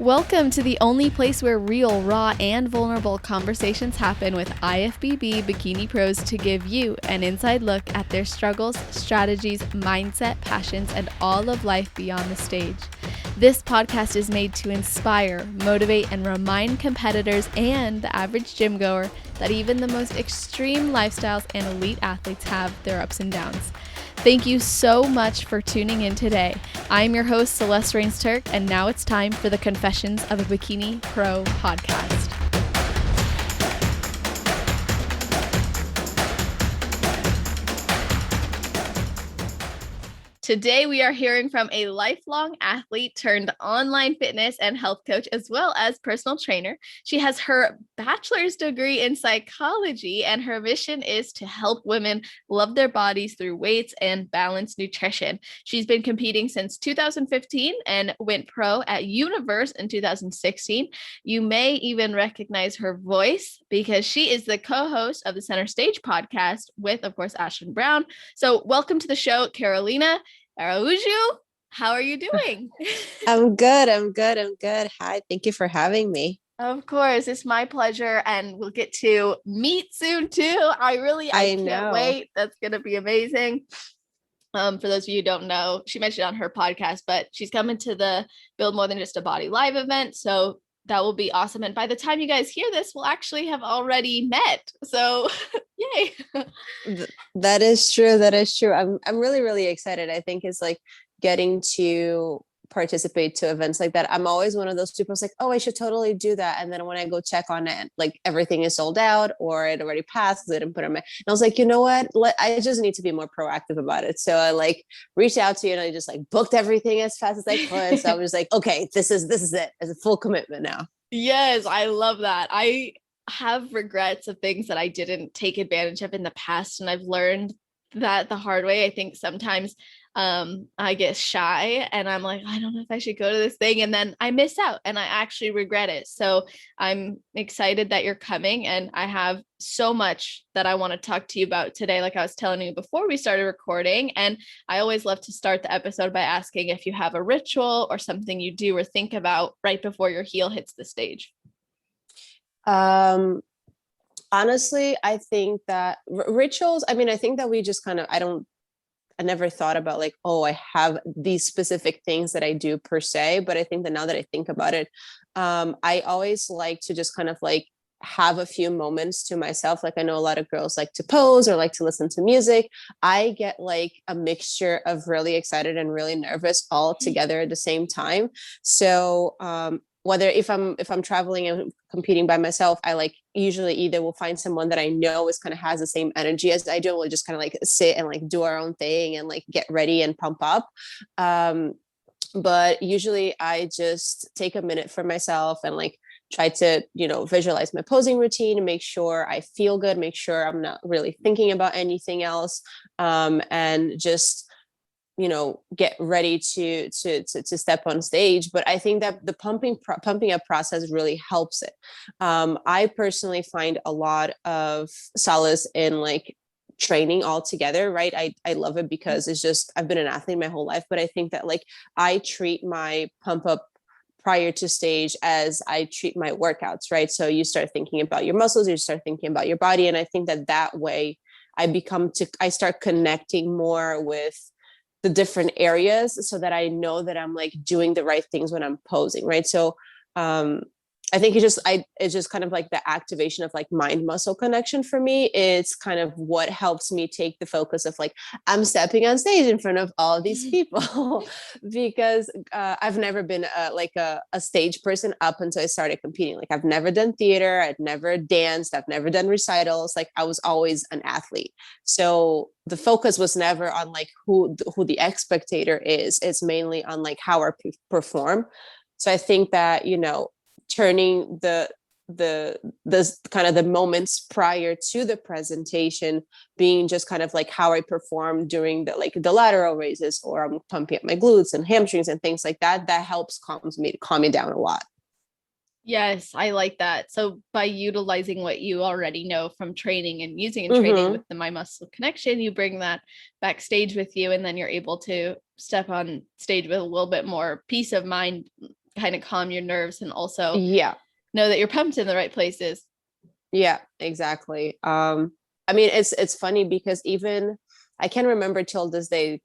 Welcome to the only place where real, raw, and vulnerable conversations happen with IFBB Bikini Pros to give you an inside look at their struggles, strategies, mindset, passions, and all of life beyond the stage. This podcast is made to inspire, motivate, and remind competitors and the average gym goer that even the most extreme lifestyles and elite athletes have their ups and downs. Thank you so much for tuning in today. I'm your host, Celeste Turk, and now it's time for the Confessions of a Bikini Pro podcast. Today, we are hearing from a lifelong athlete turned online fitness and health coach, as well as personal trainer. She has her bachelor's degree in psychology, and her mission is to help women love their bodies through weights and balanced nutrition. She's been competing since 2015 and went pro at Universe in 2016. You may even recognize her voice because she is the co-host of the Center Stage podcast with, of course, Ashton Brown. So welcome to the show, Carolina Araujo. How are you doing? I'm good. Hi, thank you for having me. Of course, it's my pleasure, and we'll get to meet soon too. I can't wait. That's gonna be amazing. For those of you who don't know, she mentioned on her podcast, but she's coming to the Build More Than Just a Body live event, so that will be awesome. And by the time you guys hear this, we'll actually have already met. So, yay! That is true. I'm really excited. I think it's like getting to participate to events like that. I'm always one of those people who's like, oh, I should totally do that. And then when I go check on it, like everything is sold out or it already passed. I didn't put it on my, and I was like, you know what? I just need to be more proactive about it. So I like reached out to you and I just like booked everything as fast as I could. So I was like, okay, this is it. It's a full commitment now. Yes, I love that. I have regrets of things that I didn't take advantage of in the past, and I've learned that the hard way. I think sometimes I get shy and I'm like, I don't know if I should go to this thing, and then I miss out and I actually regret it. So I'm excited that you're coming, and I have so much that I want to talk to you about today, like I was telling you before we started recording. And I always love to start the episode by asking if you have a ritual or something you do or think about right before your heel hits the stage. Honestly, I think that rituals, I think that we just kind of, I never thought about like, oh, I have these specific things that I do per se. But I think that now that I think about it, I always like to just kind of like have a few moments to myself. Like I know a lot of girls like to pose or like to listen to music. I get like a mixture of really excited and really nervous all together at the same time. So, whether if I'm traveling and competing by myself, I like usually either will find someone that I know is kind of has the same energy as I do. We'll just kind of like sit and like do our own thing and like get ready and pump up. But usually I just take a minute for myself and like try to, visualize my posing routine and make sure I feel good, make sure I'm not really thinking about anything else. And just get ready to step on stage. But I think that the pumping up process really helps it. I personally find a lot of solace in like training all together, right? I love it because it's just, I've been an athlete my whole life, but I think that like I treat my pump up prior to stage as I treat my workouts, right? So you start thinking about your muscles, you start thinking about your body. And I think that way I start connecting more with the different areas so that I know that I'm like doing the right things when I'm posing. Right. So, I think it's just kind of like the activation of like mind muscle connection for me. It's kind of what helps me take the focus of like, I'm stepping on stage in front of all of these people because I've never been a stage person up until I started competing. Like I've never done theater. I've never danced. I've never done recitals. Like I was always an athlete. So the focus was never on like who the spectator is. It's mainly on like how I perform. So I think that, turning the kind of the moments prior to the presentation being just kind of like how I perform during the lateral raises, or I'm pumping up my glutes and hamstrings and things like that helps calm me down a lot. Yes, I like that. So by utilizing what you already know from training and using and training with the mind muscle connection, you bring that backstage with you, and then you're able to step on stage with a little bit more peace of mind kind of calm your nerves and also Yeah. know that you're pumped in the right places. Yeah, exactly. I mean, it's funny because even I can remember till this day,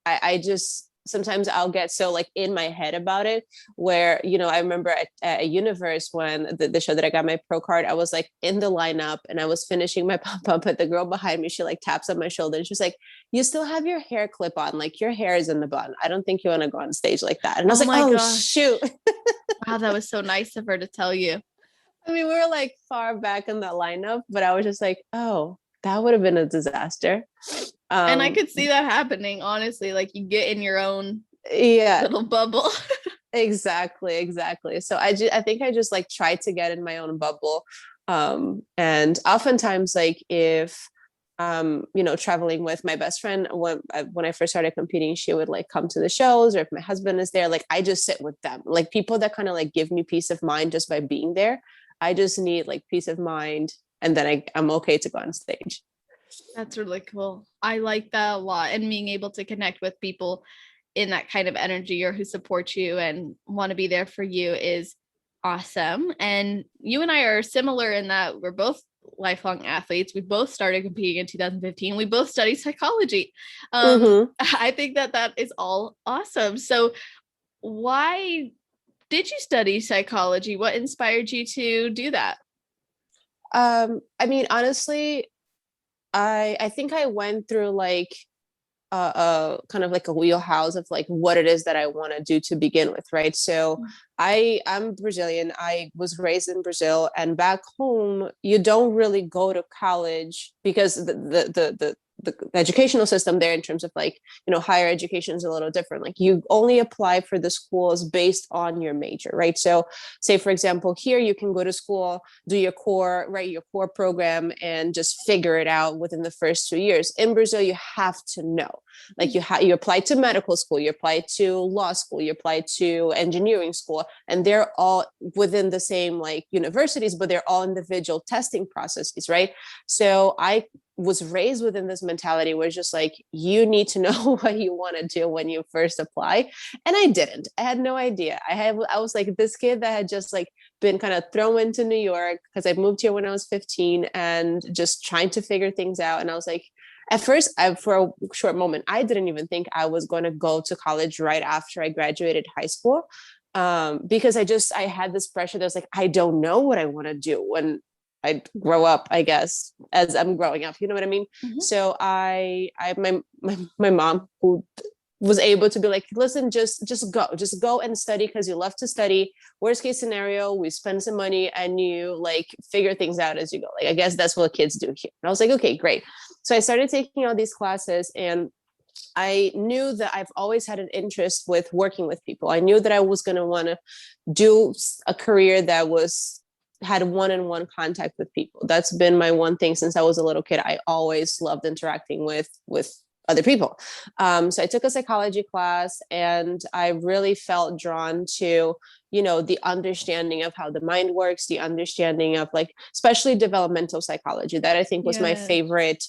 I just sometimes I'll get so like in my head about it where, you know, I remember at Universe when the show that I got my pro card, I was like in the lineup and I was finishing my pump up, but the girl behind me, she like taps on my shoulder and she's like, you still have your hair clip on, like your hair is in the bun. I don't think you want to go on stage like that. And I was Oh like, my oh gosh. shoot. Wow, that was so nice of her to tell you. I mean, we were like far back in the lineup, but I was just like, oh, that would have been a disaster. And I Um, could see that happening, honestly. Like you get in your own yeah, little bubble. exactly. So I think I just like try to get in my own bubble. And oftentimes like if you know, traveling with my best friend when I first started competing, she would like come to the shows, or if my husband is there, like I just sit with them, like people that kind of like give me peace of mind just by being there. I just need like peace of mind, and then I'm okay to go on stage. That's really cool. I like that a lot. And being able to connect with people in that kind of energy or who support you and want to be there for you is awesome. And you and I are similar in that we're both lifelong athletes. We both started competing in 2015. We both studied psychology. Mm-hmm. I think that that is all awesome. So why did you study psychology? What inspired you to do that? I mean, honestly, I think I went through like kind of like a wheelhouse of like what it is that I want to do to begin with, right? So I'm Brazilian. I was raised in Brazil, and back home you don't really go to college because the educational system there in terms of like, you know, higher education is a little different. Like you only apply for the schools based on your major, right? So say for example here you can go to school, do your core, right, your core program, and just figure it out within the first 2 years. In Brazil you have to know, like you apply to medical school, you apply to law school, you apply to engineering school, and they're all within the same like universities, but they're all individual testing processes, right? So I was raised within this mentality where it's just like you need to know what you want to do when you first apply, and I didn't. I had no idea. I was like this kid that had just like been kind of thrown into New York because I moved here when I was 15 and just trying to figure things out. And I was like, at first, for a short moment, I didn't even think I was going to go to college right after I graduated high school, because I had this pressure that was like, I don't know what I want to do when I grow up, I guess, as I'm growing up, you know what I mean? Mm-hmm. So my mom, who was able to be like, listen, just go and study because you love to study. Worst case scenario, we spend some money and you like figure things out as you go. Like I guess that's what kids do here. And I was like, okay, great. So I started taking all these classes, and I knew that I've always had an interest with working with people. I knew that I was going to want to do a career that had one-on-one contact with people. That's been my one thing since I was a little kid. I always loved interacting with other people. So I took a psychology class, and I really felt drawn to, you know, the understanding of how the mind works, the understanding of like, especially developmental psychology. That I think was my favorite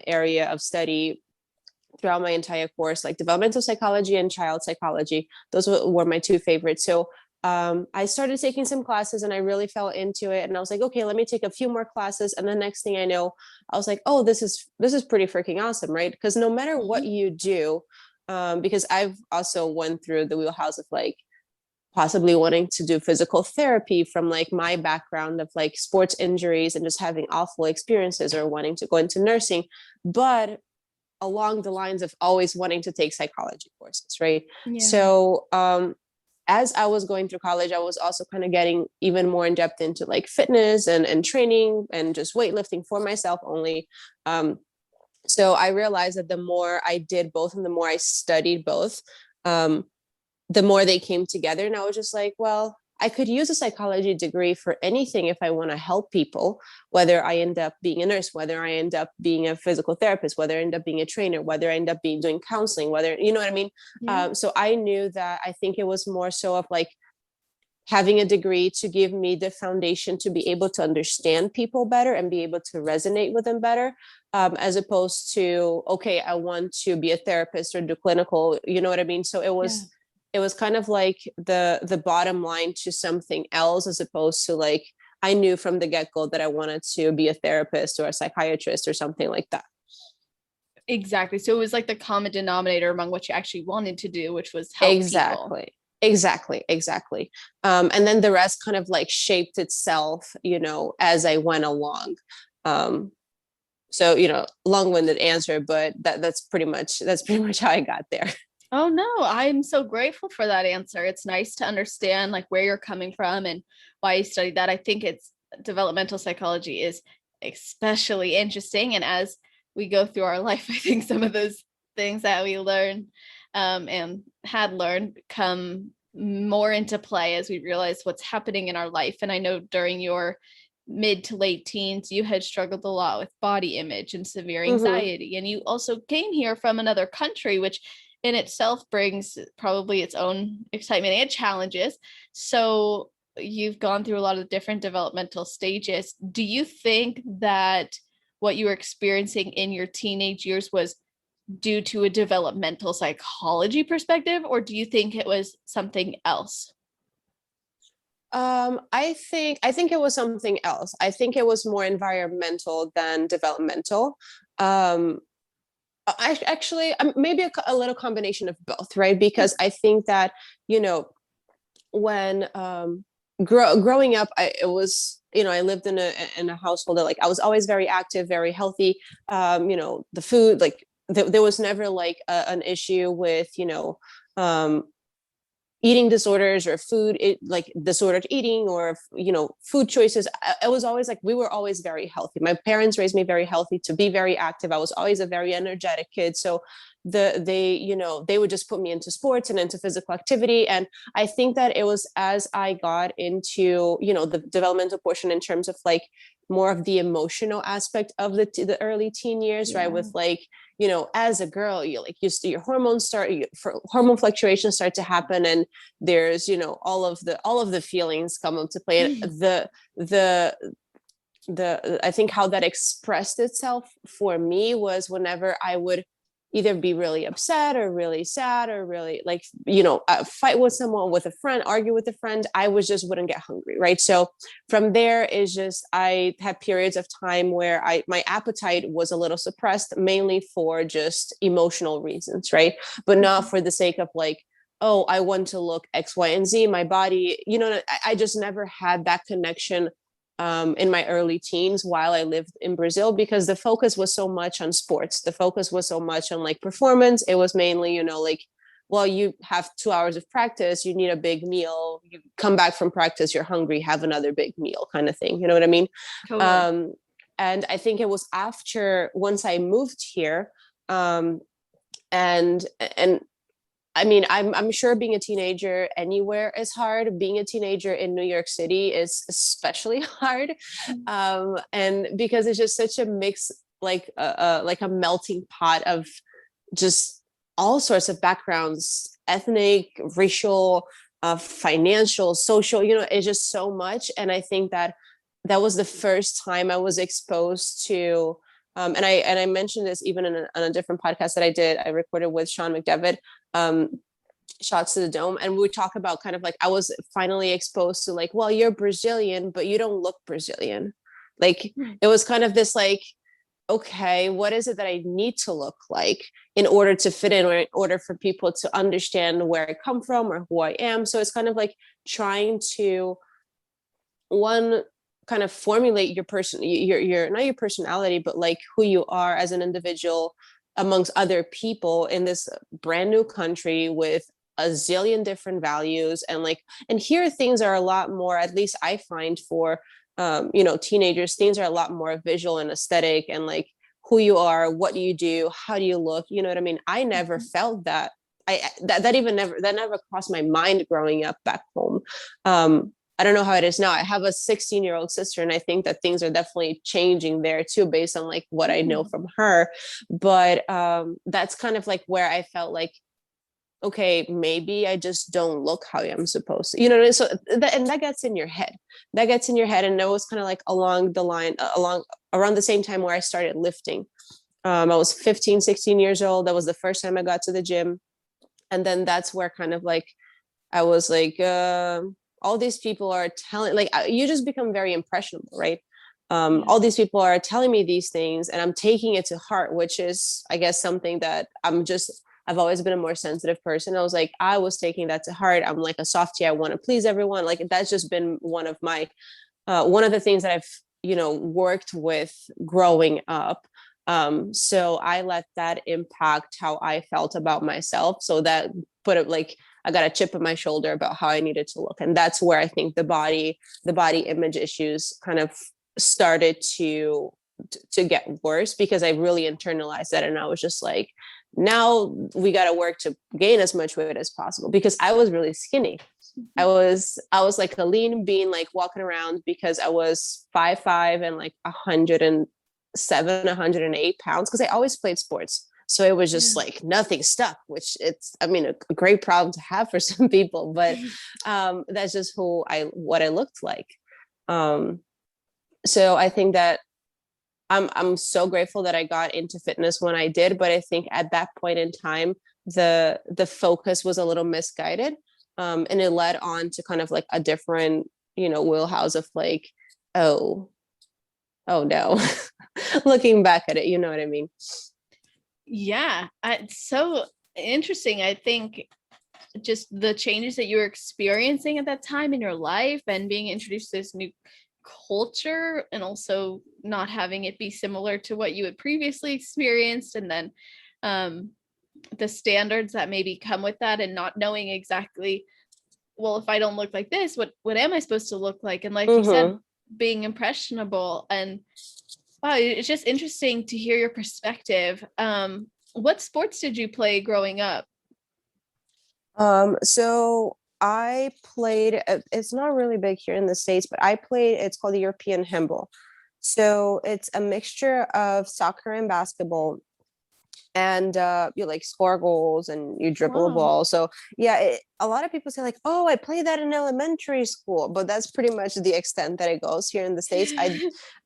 area of study throughout my entire course, like developmental psychology and child psychology. Those were my two favorites. So I started taking some classes and I really fell into it. And I was like, okay, let me take a few more classes. And the next thing I know, I was like, oh, this is pretty freaking awesome, right? Because no matter what you do, because I've also went through the wheelhouse of like possibly wanting to do physical therapy from like my background of like sports injuries and just having awful experiences, or wanting to go into nursing, but along the lines of always wanting to take psychology courses, right? Yeah. So as I was going through college, I was also kind of getting even more in depth into like fitness and training and just weightlifting for myself only. So I realized that the more I did both and the more I studied both, the more they came together. And I was just like, well, I could use a psychology degree for anything if I want to help people, whether I end up being a nurse, whether I end up being a physical therapist, whether I end up being a trainer, whether I end up doing counseling, whether, you know what I mean? Yeah. So I knew that I think it was more so of like having a degree to give me the foundation to be able to understand people better and be able to resonate with them better, as opposed to, okay, I want to be a therapist or do clinical, you know what I mean? So it was, it was kind of like the bottom line to something else, as opposed to like, I knew from the get-go that I wanted to be a therapist or a psychiatrist or something like that. Exactly. So it was like the common denominator among what you actually wanted to do, which was help people. Exactly. And then the rest kind of like shaped itself, as I went along. So, long-winded answer, but that's pretty much how I got there. Oh no, I'm so grateful for that answer. It's nice to understand like where you're coming from and why you studied that. I think it's developmental psychology is especially interesting. And as we go through our life, I think some of those things that we learn and had learned come more into play as we realize what's happening in our life. And I know during your mid to late teens, you had struggled a lot with body image and severe anxiety. And you also came here from another country, which in itself brings probably its own excitement and challenges. So you've gone through a lot of different developmental stages. Do you think that what you were experiencing in your teenage years was due to a developmental psychology perspective, or do you think it was something else? I think it was something else. I think it was more environmental than developmental. I actually maybe a little combination of both, right? Because I think that when growing up, it was I lived in a household that like I was always very active, very healthy. The food, like there was never like an issue with eating disorders or like disordered eating or food choices. I was always like, we were always very healthy. My parents raised me very healthy, to be very active. I was always a very energetic kid, so they would just put me into sports and into physical activity. And I think that it was as I got into the developmental portion, in terms of like more of the emotional aspect of the early teen years, right? With like as a girl, your hormones hormone fluctuations start to happen, and there's all of the feelings come into play. And the I think how that expressed itself for me was whenever I would either be really upset or really sad or really like fight with someone, with a friend, argue with a friend, I wouldn't get hungry, right? So from there is just, I had periods of time where my appetite was a little suppressed, mainly for just emotional reasons, right? But not for the sake of like, oh, I want to look X, Y, and Z. My body, I just never had that connection in my early teens while I lived in Brazil, because the focus was so much on sports. The focus was so much on like performance. It was mainly, like, well, you have 2 hours of practice, you need a big meal, you come back from practice, you're hungry, have another big meal, kind of thing. You know what I mean? Totally. And I think it was once I moved here, and I mean, I'm sure being a teenager anywhere is hard. Being a teenager in New York City is especially hard, and because it's just such a mix, like a melting pot of just all sorts of backgrounds, ethnic, racial, financial, social. It's just so much, and I think that was the first time I was exposed to. And I mentioned this even on a different podcast that I recorded with Sean McDevitt, Shots to the Dome. And we talk about kind of like, I was finally exposed to like, well, you're Brazilian, but you don't look Brazilian. Like, it was kind of this like, okay, what is it that I need to look like in order to fit in, or in order for people to understand where I come from or who I am? So it's kind of like trying to, one, kind of formulate your not your personality, but like who you are as an individual amongst other people in this brand new country with a zillion different values. And here things are a lot more, at least I find, for teenagers, things are a lot more visual and aesthetic, and like who you are, what do you do, how do you look, you know what I mean? I never felt that. That never crossed my mind growing up back home. I don't know how it is now. I have a 16-year-old sister, and I think that things are definitely changing there too, based on like what I know from her. But that's kind of like where I felt like, okay, maybe I just don't look how I'm supposed to, so that gets in your head. And it was kind of like along the line, around the same time where I started lifting. I was 15, 16 years old. That was the first time I got to the gym. And then that's where kind of like I was like, all these people are telling, like, you just become very impressionable, right? All these people are telling me these things and I'm taking it to heart, which is, I guess, something that I've always been a more sensitive person. I was like, I was taking that to heart. I'm like a softie. I want to please everyone. Like, that's just been one of my, one of the things that I've, worked with growing up. So I let that impact how I felt about myself. So that put it like, I got a chip on my shoulder about how I needed to look. And that's where I think the body image issues kind of started to get worse, because I really internalized that. And I was just like, now we got to work to gain as much weight as possible, because I was really skinny. I was like a lean bean, like walking around, because I was 5'5" and like 107, 108 pounds, because I always played sports. So it was just like nothing stuck, which it's, I mean, a great problem to have for some people, but that's just what I looked like. So I think that I'm so grateful that I got into fitness when I did, but I think at that point in time, the focus was a little misguided. And it led on to kind of like a different, wheelhouse of like, oh no, looking back at it, you know what I mean? Yeah, it's so interesting. I think just the changes that you were experiencing at that time in your life and being introduced to this new culture, and also not having it be similar to what you had previously experienced, and then the standards that maybe come with that, and not knowing exactly, well, if I don't look like this, what am I supposed to look like? And like you said, being impressionable. And wow, it's just interesting to hear your perspective. What sports did you play growing up? So I played, it's not really big here in the States, but it's called the European handball. So it's a mixture of soccer and basketball, and you like score goals and you dribble a ball. So yeah, a lot of people say like, oh, I played that in elementary school, but that's pretty much the extent that it goes here in the States.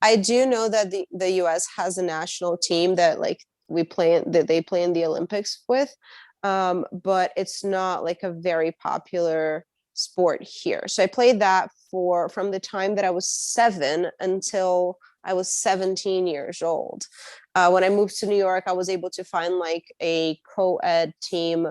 I do know that the US has a national team that like they play in the Olympics with, but it's not like a very popular sport here. So I played that from the time that I was 7 until I was 17 years old. When I moved to New York, I was able to find like a co-ed team,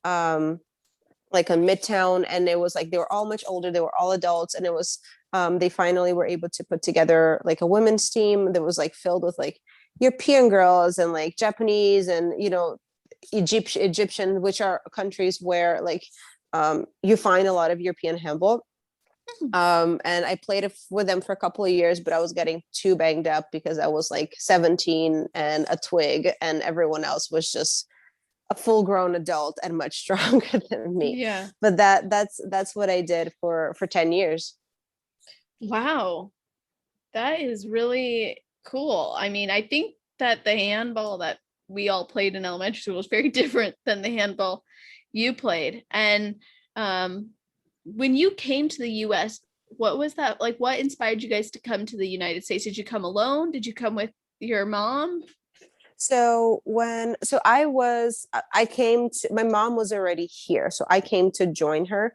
like in Midtown, and it was like they were all much older, they were all adults, and it was they finally were able to put together like a women's team that was like filled with like European girls and like Japanese and Egyptian, which are countries where like you find a lot of European handball. And I played with them for a couple of years, but I was getting too banged up because I was like 17 and a twig, and everyone else was just a full-grown adult and much stronger than me. Yeah. But that's what I did for 10 years. Wow. That is really cool. I mean, I think that the handball that we all played in elementary school was very different than the handball you played. And when you came to the US, what was that like? What inspired you guys to come to the United States? Did you come alone? Did you come with your mom? So I came to, my mom was already here, so I came to join her.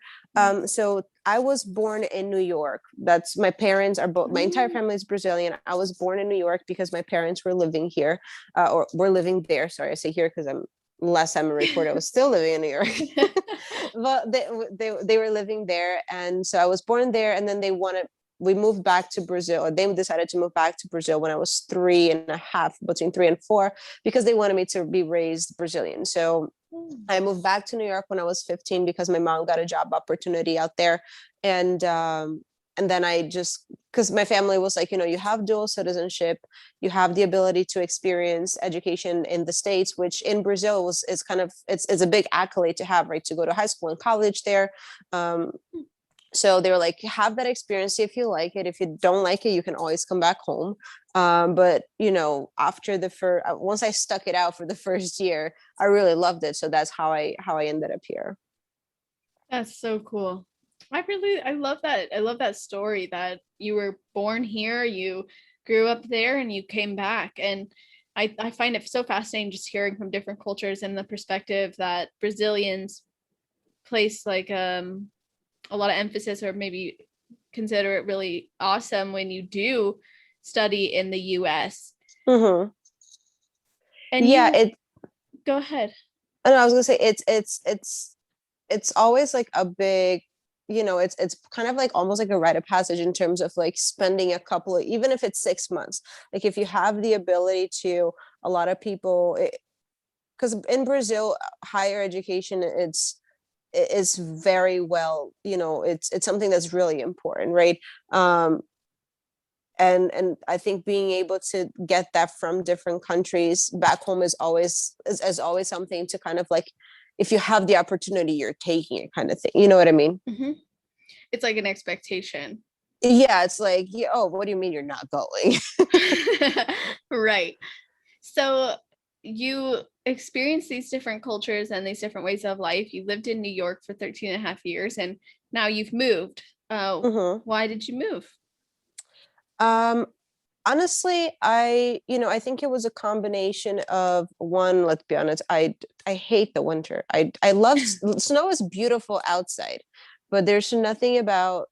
So I was born in New York. That's my parents are both, my entire family is Brazilian. I was born in New York because my parents were living here, or were living there. Sorry, I say here because last time I recorded, I was still living in New York. But they were living there, and so I was born there, and then we moved back to Brazil, or they decided to move back to Brazil when I was 3.5, between 3 and 4, because they wanted me to be raised Brazilian. So I moved back to New York when I was 15 because my mom got a job opportunity out there. And then because my family was like, you have dual citizenship, you have the ability to experience education in the States, which in Brazil it's a big accolade to have, right? To go to high school and college there. So they were like, have that experience if you like it. If you don't like it, you can always come back home. But after once I stuck it out for the first year, I really loved it. So that's how I ended up here. That's so cool. I love that. I love that story that you were born here, you grew up there, and you came back. And I find it so fascinating just hearing from different cultures and the perspective that Brazilians place like a lot of emphasis, or maybe consider it really awesome when you do study in the US. Mm-hmm. And Yeah, you go ahead. and I was gonna say it's always like a big, it's kind of like almost like a rite of passage in terms of like spending a couple of, even if it's 6 months, like if you have the ability to, a lot of people, because in Brazil, higher education, it's very well, it's something that's really important, right? And I think being able to get that from different countries back home is always something to kind of like, if you have the opportunity, you're taking it, kind of thing, you know what I mean? Mm-hmm. It's like an expectation. Yeah, it's like, yeah, oh, what do you mean you're not going? Right. So you experience these different cultures and these different ways of life. You lived in New York for 13 and a half years, and now you've moved. Mm-hmm. Why did you move? um Honestly, I think it was a combination of, one, let's be honest, I hate the winter. I love snow is beautiful outside, but there's nothing about,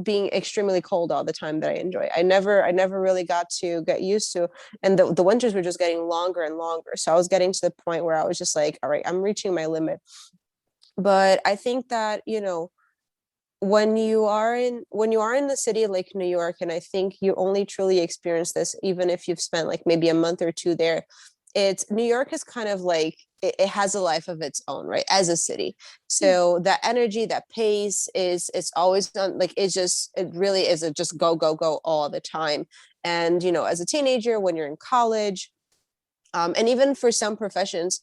being extremely cold all the time that I enjoy. I never really got to get used to, and the winters were just getting longer and longer. So I was getting to the point where I was just like, all right, I'm reaching my limit. But I think that, when you are in the city like New York, and I think you only truly experience this even if you've spent like maybe a month or two there, it's New York is kind of like, it has a life of its own, right, as a city. So that energy, that pace it's always done, like it really is a just go go go all the time. And as a teenager, when you're in college, and even for some professions,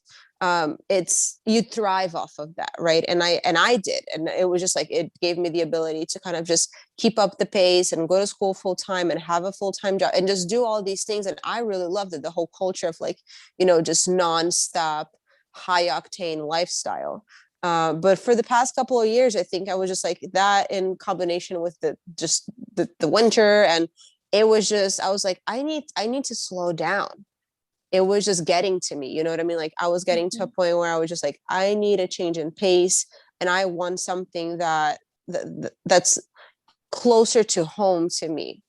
it's, you thrive off of that, right? And I did, and it was just like, it gave me the ability to kind of just keep up the pace and go to school full time and have a full-time job and just do all these things. And I really loved it, the whole culture of like, just nonstop high octane lifestyle. But for the past couple of years, I think I was just like that, in combination with the winter, and it was just, I was like, I need to slow down. It was just getting to me, you know what I mean? Like I was getting to a point where I was just like, I need a change in pace, and I want something that's closer to home to me,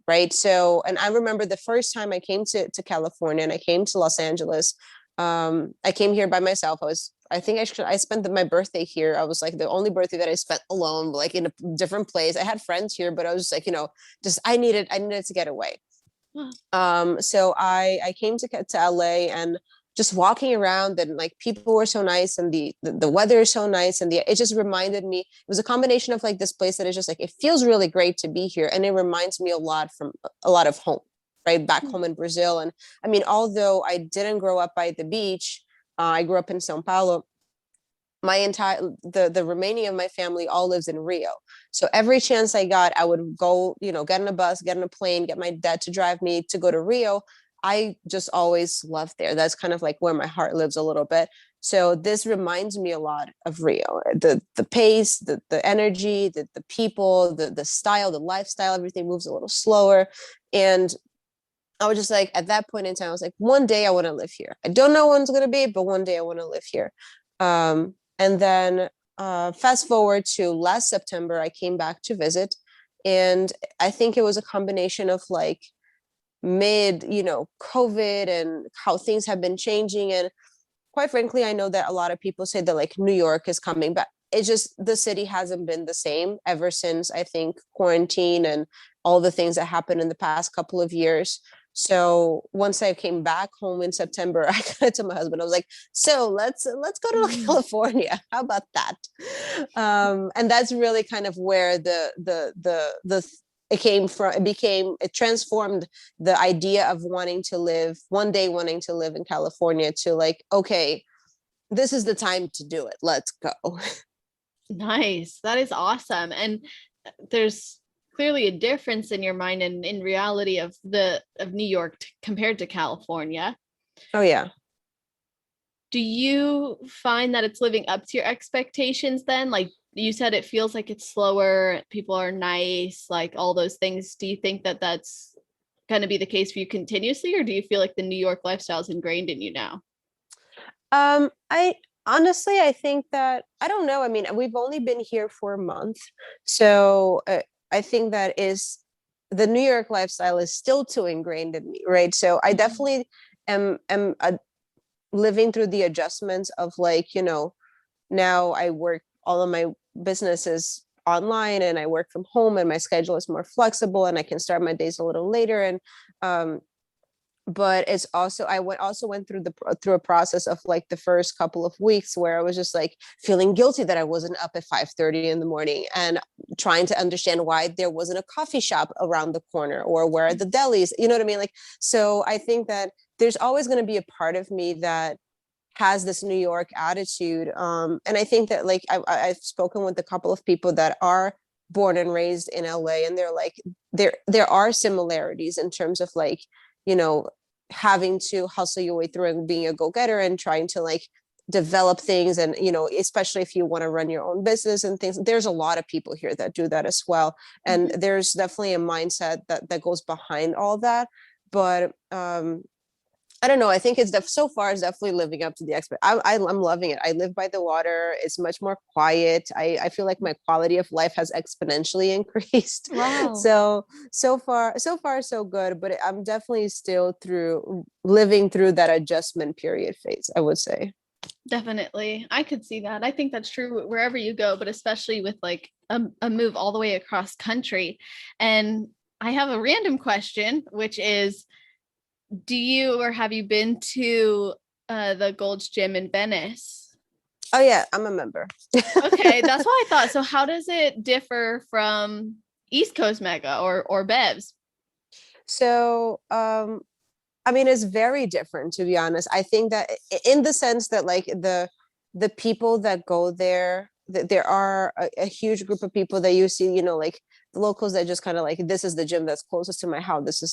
right? So, and I remember the first time I came to California, and I came to Los Angeles. I came here by myself. I think I spent my birthday here. I was like the only birthday that I spent alone, like in a different place. I had friends here, but I was just like, just I needed to get away. So I came to LA, and just walking around, and like people were so nice, and the weather is so nice, and it just reminded me, it was a combination of like this place that is just like, it feels really great to be here, and it reminds me a lot of home, right, back home in Brazil. And I mean, although I didn't grow up by the beach, I grew up in Sao Paulo. My entire the remaining of my family all lives in Rio. So every chance I got, I would go, get on a bus, get on a plane, get my dad to drive me to go to Rio. I just always loved there. That's kind of like where my heart lives a little bit. So this reminds me a lot of Rio. The pace, the energy, the people, the style, the lifestyle, everything moves a little slower. And I was just like, at that point in time, I was like, one day I want to live here. I don't know when it's going to be, but one day I want to live here. And then fast forward to last September, I came back to visit. And I think it was a combination of like mid, COVID, and how things have been changing. And quite frankly, I know that a lot of people say that like New York is coming back. It's just the city hasn't been the same ever since, I think, quarantine and all the things that happened in the past couple of years. So once I came back home in September, I got to my husband. I was like, "So let's go to California. How about that?" And that's really kind of where it came from. It transformed the idea of wanting to live one day, wanting to live in California, to like, okay, this is the time to do it. Let's go. Nice. That is awesome. And there's clearly a difference in your mind and in reality of New York compared to California. Oh yeah. Do you find that it's living up to your expectations then? Like you said, it feels like it's slower, people are nice, like all those things. Do you think that that's going to be the case for you continuously, or do you feel like the New York lifestyle is ingrained in you now? I Honestly, I think that, I don't know. I mean, we've only been here for a month. So I think that is the New York lifestyle is still too ingrained in me, right? So I Mhm. definitely am living through the adjustments of like, now I work all of my businesses online and I work from home and my schedule is more flexible and I can start my days a little later. And um, but it's also also went through through a process of like the first couple of weeks where I was just like feeling guilty that I wasn't up at 5:30 in the morning and trying to understand why there wasn't a coffee shop around the corner or where are the delis, you know what I mean? Like, so I think that there's always going to be a part of me that has this New York attitude. And I think that like I've spoken with a couple of people that are born and raised in LA, and they're like there are similarities in terms of like, you know, having to hustle your way through and being a go-getter and trying to like develop things. And, especially if you want to run your own business and things, there's a lot of people here that do that as well. And Mhm. there's definitely a mindset that goes behind all that. But I don't know. I think so far it's definitely living up to the expect. I'm loving it. I live by the water. It's much more quiet. I feel like my quality of life has exponentially increased. Wow. So far so good. But I'm definitely still living through that adjustment period phase, I would say. Definitely. I could see that. I think that's true wherever you go, but especially with like a move all the way across country. And I have a random question, which is, do you or have you been to the Gold's Gym in Venice? Oh yeah, I'm a member. Okay, that's what I thought. So how does it differ from East Coast Mega or Bev's? So I mean, it's very different, to be honest. I think that in the sense that like the people that go there, there are a huge group of people that you see, like the locals that just kind of like, this is the gym that's closest to my house. This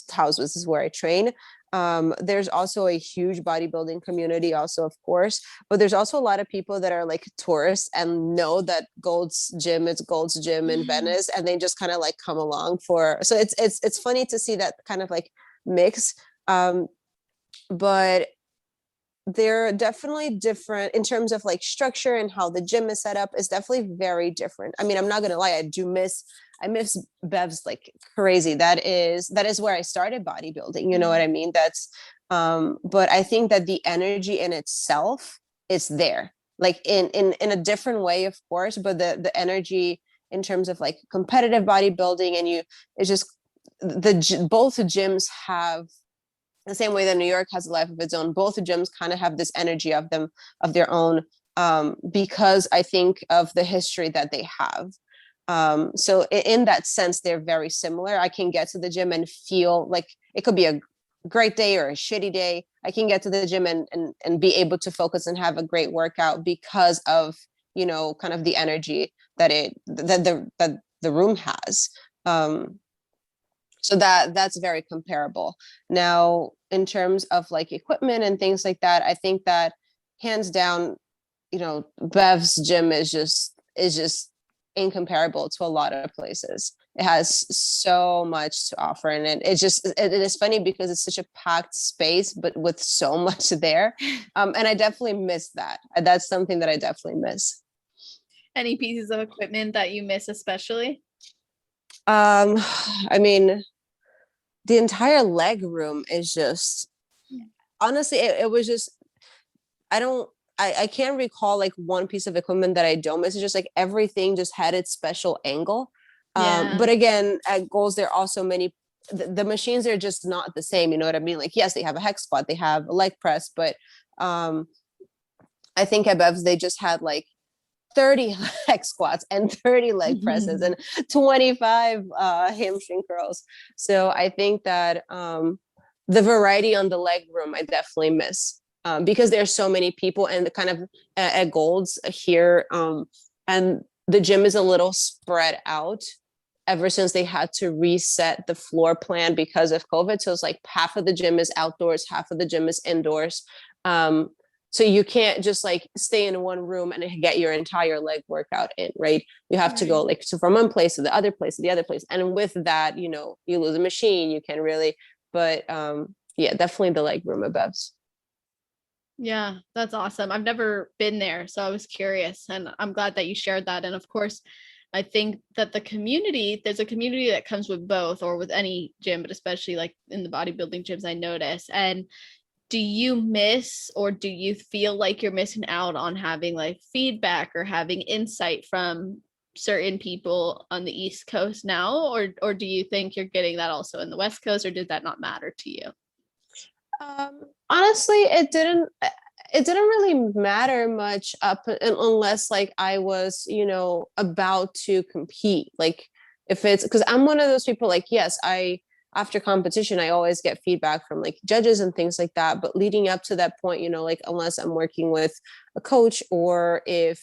is where I train. There's also a huge bodybuilding community, also, of course, but there's also a lot of people that are like tourists and know that Gold's Gym in Mhm. Venice, and they just kind of like come along for. So it's funny to see that kind of like mix. um but they're definitely different in terms of like structure, and how the gym is set up is definitely very different. I mean, I'm not gonna lie, I miss Bev's like crazy. That is where I started bodybuilding, you know what Yeah. I mean? That's but I think that the energy in itself is there, like in a different way, of course, but the energy in terms of like competitive bodybuilding, and it's just both gyms have the same way that New York has a life of its own. Both gyms kind of have this energy of their own, because I think of the history that they have. So in that sense, they're very similar. I can get to the gym and feel like it could be a great day or a shitty day. I can get to the gym and be able to focus and have a great workout because of, kind of the energy that the room has. Um, so that's very comparable. Now, in terms of like equipment and things like that, I think that hands down, Bev's gym is just incomparable to a lot of places. It has so much to offer, and it is funny because it's such a packed space, but with so much there. And I definitely miss that. That's something that I definitely miss. Any pieces of equipment that you miss especially? Um, I mean, the entire leg room is just, honestly, it was just, I don't, I can't recall like one piece of equipment that I don't miss. It's just like everything just had its special angle. Yeah. But again, at goals, there are also many, the machines are just not the same. You know what I mean? Like, yes, they have a hex squat, they have a leg press, but um, I think at Bev's, they just had like 30 leg squats and 30 leg presses and 25 hamstring curls. So I think that the variety on the leg room I definitely miss, because there's so many people, and the kind of at Gold's here, and the gym is a little spread out ever since they had to reset the floor plan because of COVID. So it's like half of the gym is outdoors, half of the gym is indoors. Um, so you can't just like stay in one room and get your entire leg workout in, right? You have to Right. go like from one place to the other place to the other place. And with that, you lose a machine, you can really, but yeah, definitely the leg room above. Yeah, that's awesome. I've never been there, so I was curious, and I'm glad that you shared that. And of course, I think that there's a community that comes with both, or with any gym, but especially like in the bodybuilding gyms, I notice. And do you miss, or do you feel like you're missing out on having like feedback or having insight from certain people on the East Coast now, or do you think you're getting that also in the West Coast, or did that not matter to you? Honestly, it didn't really matter much unless like I was, about to compete. Like if it's because I'm one of those people, like, yes, I after competition, I always get feedback from like judges and things like that. But leading up to that point, like unless I'm working with a coach, or if,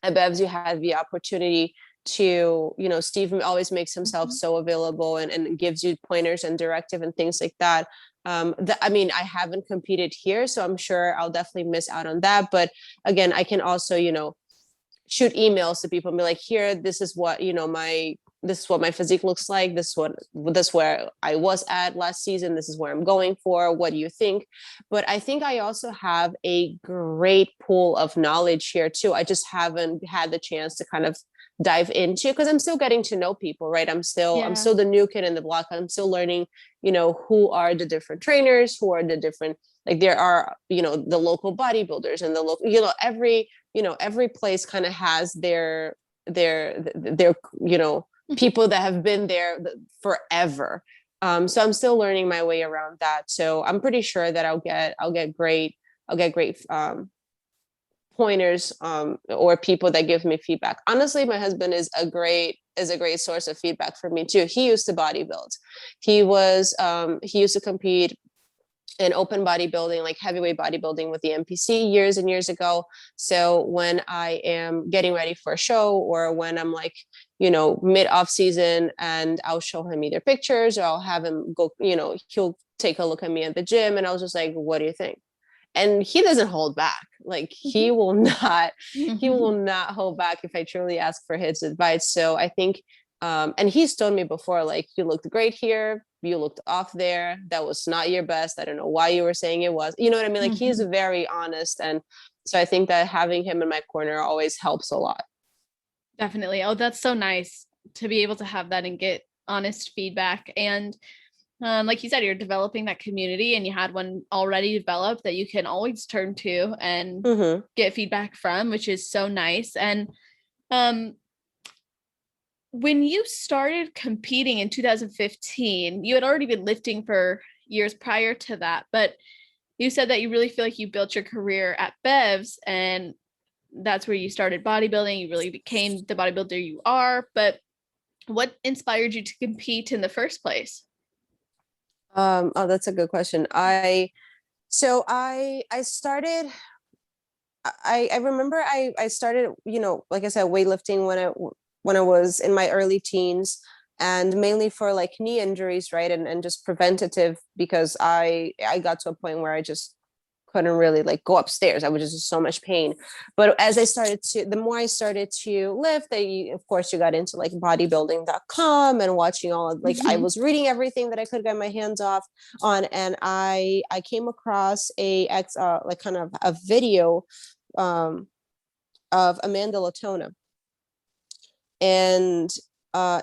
at Bevs, you had the opportunity to, Steve always makes himself so available, and gives you pointers and directive and things like that. I mean, I haven't competed here, so I'm sure I'll definitely miss out on that. But again, I can also, shoot emails to people and be like, here, this is what, this is what my physique looks like. This where I was at last season. This is where I'm going for. What do you think? But I think I also have a great pool of knowledge here too. I just haven't had the chance to kind of dive into, because I'm still getting to know people, right? I'm still the new kid in the block. I'm still learning, who are the different trainers, who are the different, like there are, the local bodybuilders and the local, every place kind of has their people that have been there forever. So I'm still learning my way around that. So I'm pretty sure that I'll get great pointers, or people that give me feedback. Honestly, my husband is a great source of feedback for me too. He used to bodybuild. He used to compete in open bodybuilding, like heavyweight bodybuilding with the NPC years and years ago. So when I am getting ready for a show, or when I'm like, mid off season, and I'll show him either pictures, or I'll have him go, he'll take a look at me at the gym, and I was just like, what do you think? And he doesn't hold back. Like he will not hold back if I truly ask for his advice. So I think, and he's told me before, like, you looked great here, you looked off there, that was not your best, I don't know why you were saying it was, you know what I mean? Like he's very honest. And so I think that having him in my corner always helps a lot. Definitely. Oh, that's so nice to be able to have that and get honest feedback. And like you said, you're developing that community, and you had one already developed that you can always turn to and get feedback from, which is so nice. And when you started competing in 2015, you had already been lifting for years prior to that, but you said that you really feel like you built your career at Bevs, and that's where you started bodybuilding. You really became the bodybuilder you are. But what inspired you to compete in the first place? Oh, that's a good question. I started, I remember I started, like I said, weightlifting when I was in my early teens, and mainly for like knee injuries, right? And just preventative, because I got to a point where I just couldn't really like go upstairs. I was just in so much pain. But as the more I started to lift, of course you got into like bodybuilding.com and watching all of, like, I was reading everything that I could get my hands on. And I came across like kind of a video of Amanda Latona. And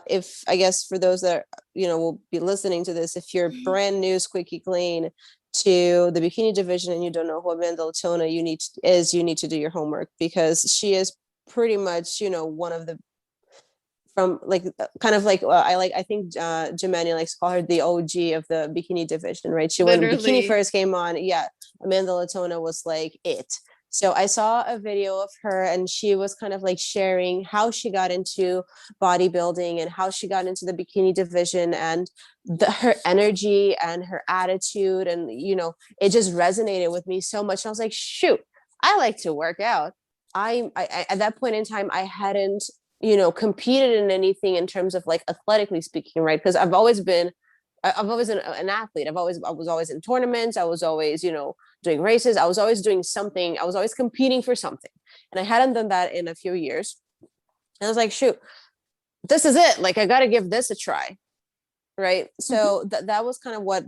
if, I guess, for those that will be listening to this, if you're brand new, squeaky clean to the bikini division, and you don't know who Amanda Latona you need to do your homework, because she is pretty much one of the, from like kind of like I think Jimani likes to call her the OG of the bikini division, right? When bikini first came on, yeah, Amanda Latona was like it. So I saw a video of her, and she was kind of like sharing how she got into bodybuilding and how she got into the bikini division, and her energy and her attitude. And, it just resonated with me so much. And I was like, shoot, I like to work out. I at that point in time, I hadn't, competed in anything in terms of like athletically speaking, right? Because I've always been an athlete. I was always in tournaments. I was always, doing races. I was always doing something. I was always competing for something. And I hadn't done that in a few years. And I was like, shoot, this is it. Like, I got to give this a try. Right. So that was kind of where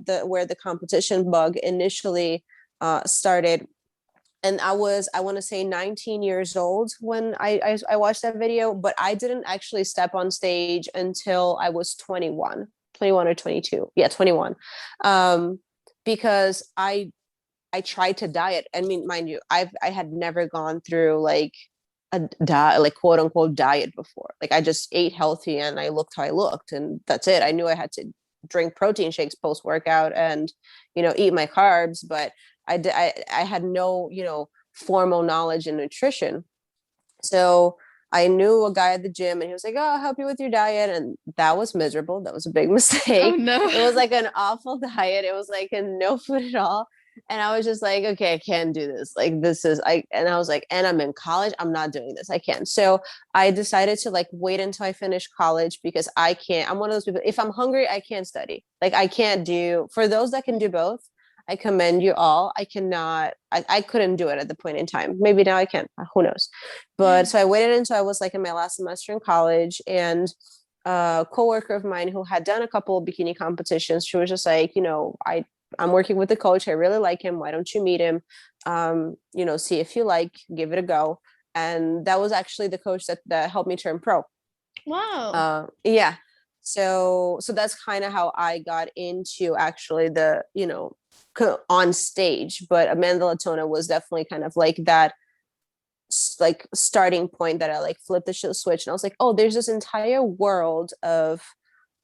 the competition bug initially started. And I want to say 19 years old when I watched that video, but I didn't actually step on stage until I was 21 or 22. Yeah, 21. Because I tried to diet. I mean, mind you, I had never gone through like a diet, like quote unquote diet before. Like I just ate healthy and I looked how I looked, and that's it. I knew I had to drink protein shakes post workout and, eat my carbs, but I had no, formal knowledge in nutrition. So I knew a guy at the gym and he was like, "Oh, I'll help you with your diet." And that was miserable. That was a big Oh mistake. no. It was like an awful diet. It was like a no food at all. And I was just like, okay, I can't do this. Like and I was like, and I'm in college. I'm not doing this. I can't. So I decided to like wait until I finish college because I'm one of those people. If I'm hungry, I can't study. Like I can't do, for those that can do both, I commend you all. I cannot, I couldn't do it at the point in time. Maybe now I can, who knows? But so I waited until I was like in my last semester in college, and a coworker of mine who had done a couple of bikini competitions, she was just like, I'm working with the coach. I really like him. Why don't you meet him? See if you like, give it a go. And that was actually the coach that helped me turn pro. Wow. Yeah. So that's kind of how I got into actually the, on stage. But Amanda Latona was definitely kind of like that, like starting point that I like flipped the switch. And I was like, oh, there's this entire world of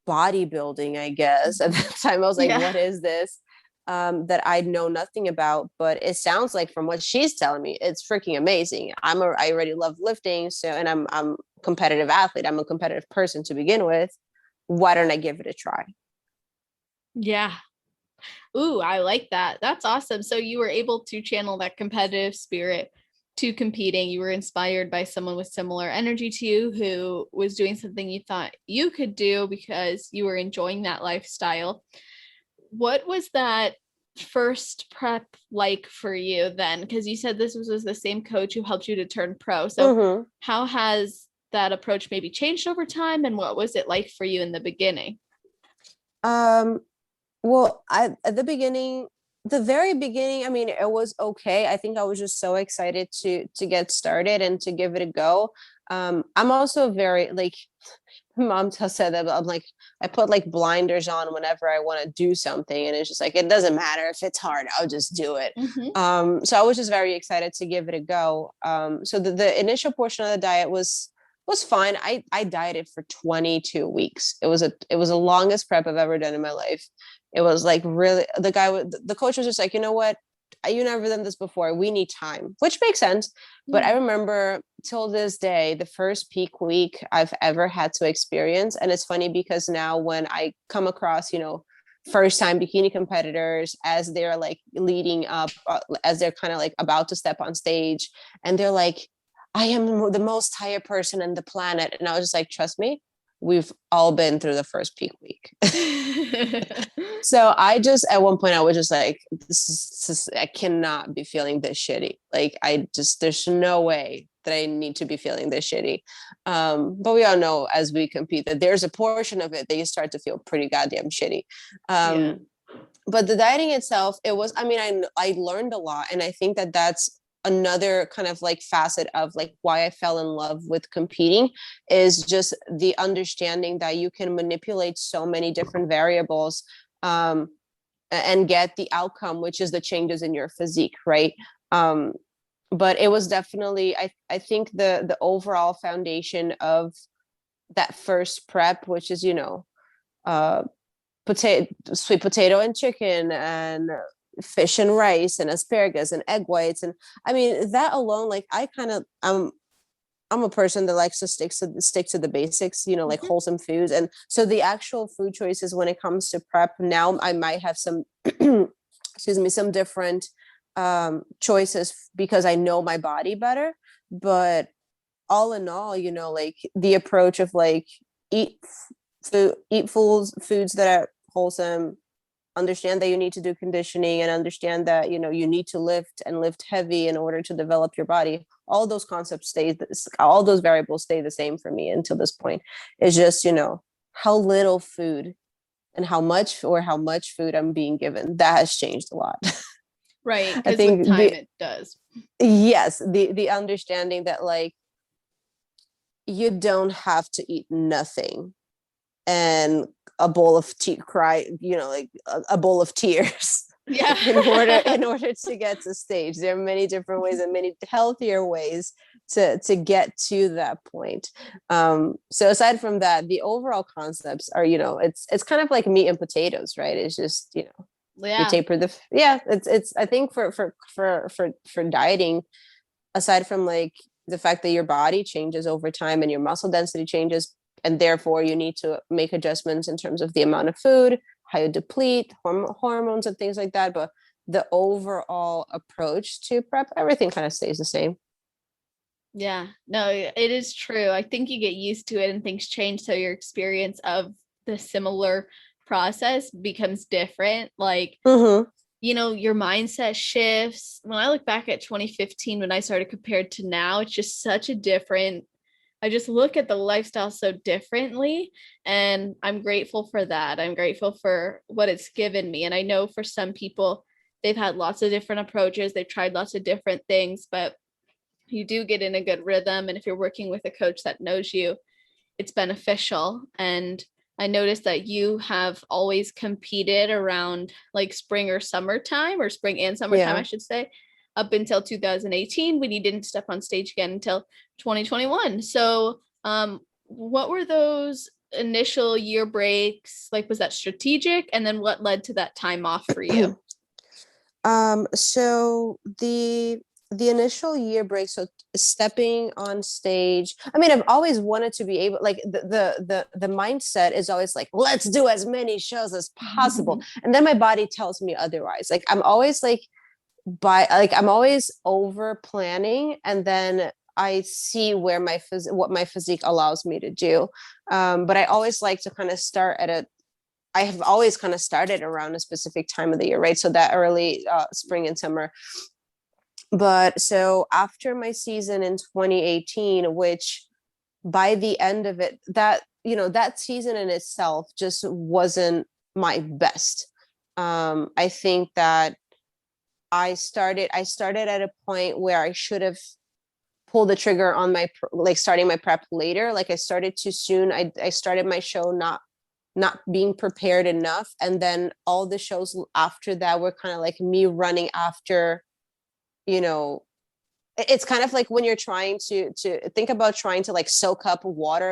bodybuilding, I guess. At that time, I was like, Yeah. what is this? That I know nothing about, but it sounds like from what she's telling me, it's freaking amazing. I already love lifting. So, and I'm a competitive athlete. I'm a competitive person to begin with. Why don't I give it a try? Yeah. Ooh, I like that. That's awesome. So you were able to channel that competitive spirit to competing. You were inspired by someone with similar energy to you who was doing something you thought you could do because you were enjoying that lifestyle. What was that first prep like for you then? Because you said this was the same coach who helped you to turn pro. So Mm-hmm. how has that approach maybe changed over time, and what was it like for you in the beginning? Well, at the very beginning, I mean, it was okay. I think I was just so excited to get started and to give it a go. I'm also very like, mom said that I'm like, I put like blinders on whenever I want to do something, and it's just like, it doesn't matter if it's hard, I'll just do it. Mm-hmm. So I was just very excited to give it a go. So the initial portion of the diet was fine. I dieted for 22 weeks. It was the longest prep I've ever done in my life. It was like really, the coach was just like, you know what? You never done this before. We need time, which makes sense. But I remember till this day, the first peak week I've ever had to experience. And it's funny because now when I come across, first time bikini competitors as they're like leading up, as they're kind of like about to step on stage, and they're like, I am the most tired person on the planet. And I was just like, trust me, we've all been through the first peak week. So I just, at one point I was just like, this is, I cannot be feeling this shitty. Like there's no way that I need to be feeling this shitty. But we all know as we compete that there's a portion of it that you start to feel pretty goddamn shitty. Yeah. But the dieting itself, it was, I mean, I learned a lot. And I think that that's another kind of like facet of like why I fell in love with competing, is just the understanding that you can manipulate so many different variables, and get the outcome, which is the changes in your physique, right? But it was definitely, I think the overall foundation of that first prep, which is, sweet potato and chicken and fish and rice and asparagus and egg whites. And I mean, that alone, like I'm a person that likes to stick to the basics, like wholesome foods. And so the actual food choices when it comes to prep, now I might have some, excuse me, some different choices because I know my body better. But all in all, like the approach of like eat foods that are wholesome, understand that you need to do conditioning, and understand that you need to lift and lift heavy in order to develop your body. All those concepts all those variables stay the same for me until this point. It's just how little food and how much food I'm being given, that has changed a lot. Right. I Because with think time it does. yes, the understanding that like you don't have to eat nothing and a bowl of tea cry, like a bowl of tears Yeah. in order to get to stage. There are many different ways and many healthier ways to get to that point. So aside from that, the overall concepts are, it's kind of like meat and potatoes, right? It's just, you Yeah. taper it's I think for dieting, aside from like the fact that your body changes over time and your muscle density changes, and therefore you need to make adjustments in terms of the amount of food, how you deplete hormones and things like that. But the overall approach to prep, everything kind of stays the same. Yeah. No, it is true. I think you get used to it and things change. So your experience of the similar process becomes different. Like, Mm-hmm. your mindset shifts. When I look back at 2015, when I started compared to now, it's just such a different, I just look at the lifestyle so differently. And I'm grateful for that. I'm grateful for what it's given me. And I know for some people, they've had lots of different approaches, they've tried lots of different things, but you do get in a good rhythm. And if you're working with a coach that knows you, it's beneficial. And I noticed that you have always competed around like spring or summertime, or spring and summertime, I Yeah. should say, up until 2018, when you didn't step on stage again until 2021. So, what were those initial year breaks? Like, was that strategic? And then what led to that time off for you? So the initial year break, so stepping on stage, I mean, I've always wanted to be able, like the mindset is always like, let's do as many shows as possible. And then my body tells me otherwise. Like I'm always like I'm always over planning, and then I see where what my physique allows me to do. But I always like to kind of I have always kind of started around a specific time of the year, right? So that early spring and summer. But so after my season in 2018, which by the end of it, that season in itself just wasn't my best. I think that I started at a point where I should have pulled the trigger on like starting my prep later. Like I started too soon. I started my show not being prepared enough, and then all the shows after that were kind of like me running after, it's kind of like when you're trying to think about trying to like soak up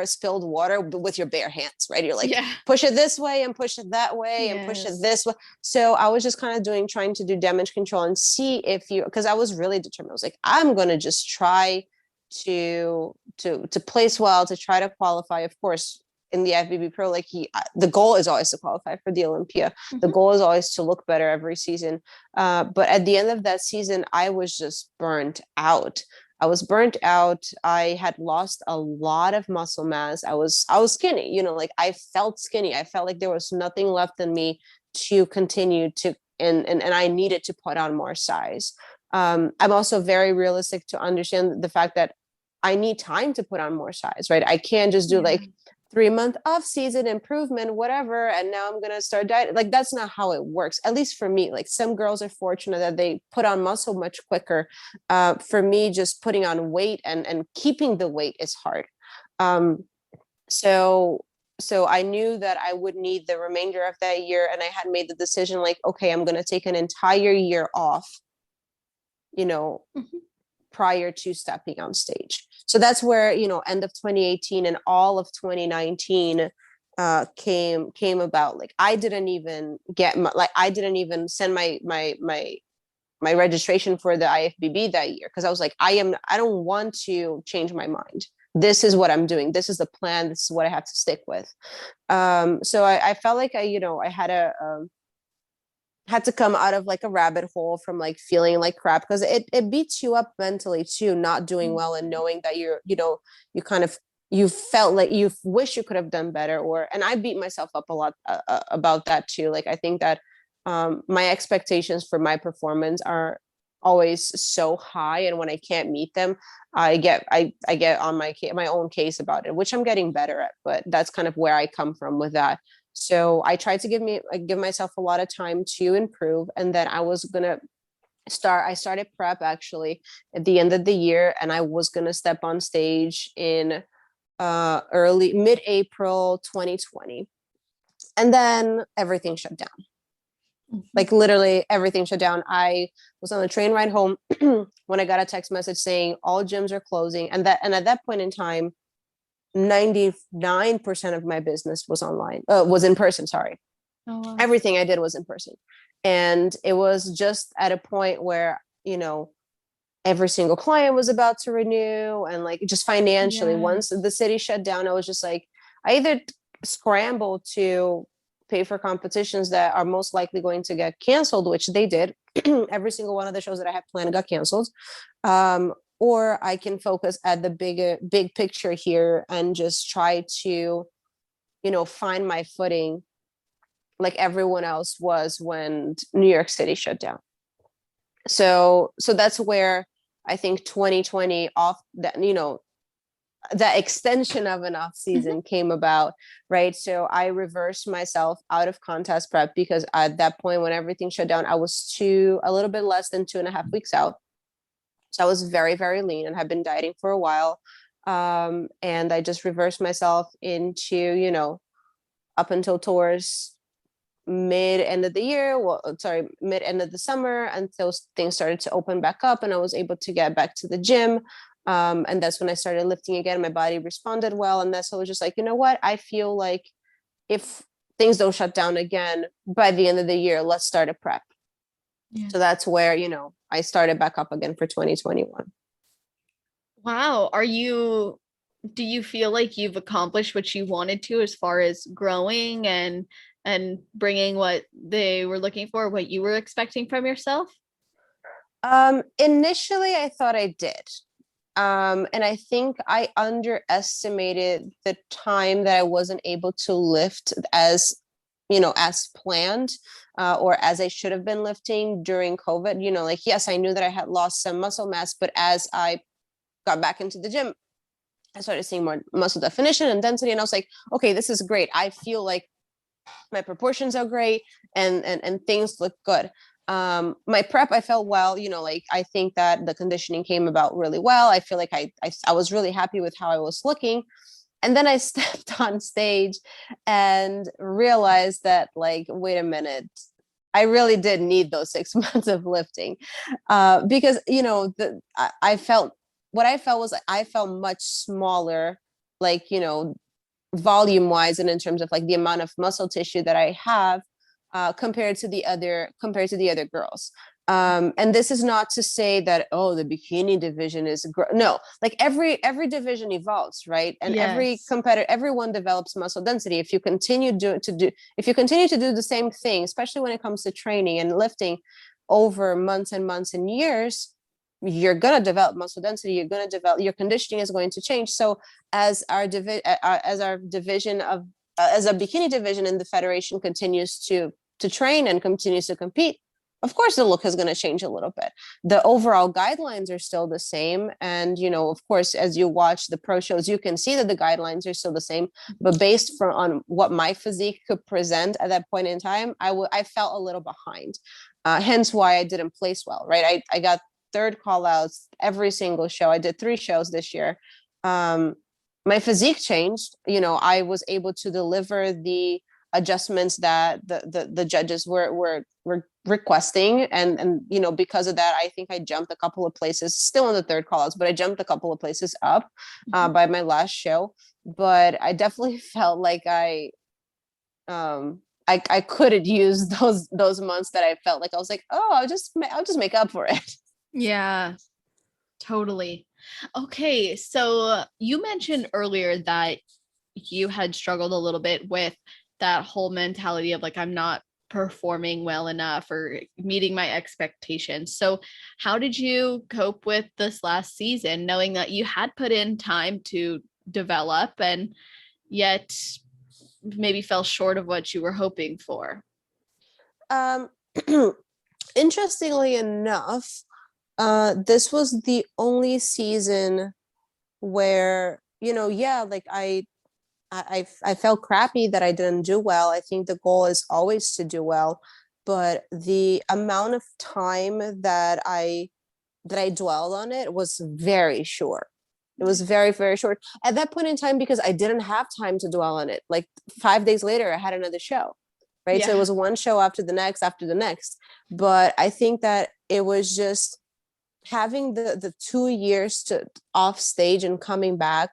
spilled water with your bare hands, right? You're like, Yeah. push it this way and push it that way and push it Yes. this way. So I was just kind of trying to do damage control and see because I was really determined. I was like, I'm going to just try to place well, to try to qualify. Of course, in the IFBB Pro, like the goal is always to qualify for the Olympia. The goal is always to look better every season. But at the end of that season, I was just burnt out. I was burnt out. I had lost a lot of muscle mass. I was skinny, like I felt skinny. I felt like there was nothing left in me to continue to, and I needed to put on more size. I'm also very realistic to understand the fact that I need time to put on more size, right? I can't just do like 3-month off season improvement, whatever, and now I'm gonna start dieting. Like that's not how it works, at least for me. Like some girls are fortunate that they put on muscle much quicker. For me, just putting on weight and keeping the weight is hard. So I knew that I would need the remainder of that year, and I had made the decision like, okay, I'm gonna take an entire year off, prior to stepping on stage. So that's where, end of 2018 and all of 2019 came about. Like I didn't even I didn't even send my registration for the IFBB that year, because I was like, I don't want to change my mind. This is what I'm doing. This is the plan. This is what I have to stick with. So I felt like I had to come out of like a rabbit hole from like feeling like crap, because it beats you up mentally too, not doing well and knowing that you felt like you wish you could have done better. And I beat myself up a lot about that too. Like I think that my expectations for my performance are always so high, and when I can't meet them, I get on my own case about it, which I'm getting better at, but that's kind of where I come from with that. So I tried to give myself a lot of time to improve, and then I was gonna I started prep actually at the end of the year, and I was going to step on stage in early mid-April 2020. And then everything shut down. Like literally everything shut down. I was on the train ride home when I got a text message saying all gyms are closing. And at that point in time, 99% of my business was online, was in person, sorry. Oh, wow. Everything I did was in person. And it was just at a point where, you know, every single client was about to renew, and like just financially, once the city shut down, I was just like, I either scramble to pay for competitions that are most likely going to get canceled, which they did. Every single one of the shows that I had planned got canceled. Or I can focus at the big picture here and just try to, you know, find my footing like everyone else was when New York City shut down. So that's where I think 2020 off that, you know, that extension of an off season came about, right? So I reversed myself out of contest prep because at that point when everything shut down, I was a little bit less than 2.5 weeks out. So I was very, very lean and had been dieting for a while. And I just reversed myself into, you know, up until towards mid end of the summer, until things started to open back up and I was able to get back to the gym. And that's when I started lifting again. My body responded well. And that's, I was just like, you know what? I feel like if things don't shut down again by the end of the year, let's start a prep. So that's where, you know, I started back up again for 2021. Wow. Do you feel like you've accomplished what you wanted to as far as growing and bringing what they were looking for, what you were expecting from yourself? Initially, I thought I did. And I think I underestimated the time that I wasn't able to lift as, you know, as planned, or as I should have been lifting during COVID. You know, like, yes, I knew that I had lost some muscle mass, but as I got back into the gym, I started seeing more muscle definition and density. And I was like, okay, this is great. I feel like my proportions are great and things look good. My prep, I felt well, you know, like I think that the conditioning came about really well. I feel like I was really happy with how I was looking. And then I stepped on stage and realized that, like, wait a minute, I really did need those 6 months of lifting, because, you know, I felt, what I felt was I felt much smaller, like, you know, volume wise and in terms of like the amount of muscle tissue that I have, compared to the other girls. And this is not to say that, oh, the bikini division is no, like every division evolves, right? And every competitor, everyone develops muscle density. If you continue to do the same thing, especially when it comes to training and lifting over months and months and years, you're going to develop muscle density. You're going to develop, your conditioning is going to change. So as our division of as a bikini division in the federation continues to train and continues to compete, of course the look is going to change a little bit. The overall guidelines are still the same, and, you know, of course, as you watch the pro shows, you can see that the guidelines are still the same, but based on what my physique could present at that point in time, I felt a little behind, hence why I didn't place well, right? I got third call outs every single show. I did 3 shows this year. My physique changed. You know, I was able to deliver the adjustments that the judges were requesting, and you know, because of that, I think I jumped a couple of places, still in the third call outs, but I jumped a couple of places up by my last show. But I definitely felt like I couldn't use those months that I felt like I was like, oh, I'll just make up for it. Yeah, totally. Okay, so you mentioned earlier that you had struggled a little bit with that whole mentality of like, I'm not performing well enough or meeting my expectations. So how did you cope with this last season, knowing that you had put in time to develop and yet maybe fell short of what you were hoping for? Interestingly enough, this was the only season where, you know, yeah, like I felt crappy that I didn't do well. I think the goal is always to do well, but the amount of time that I dwelled on it was very short. It was very, very short at that point in time, because I didn't have time to dwell on it. Like 5 days later, I had another show, right? So it was one show after the next. But I think that it was just having the 2 years to off stage and coming back.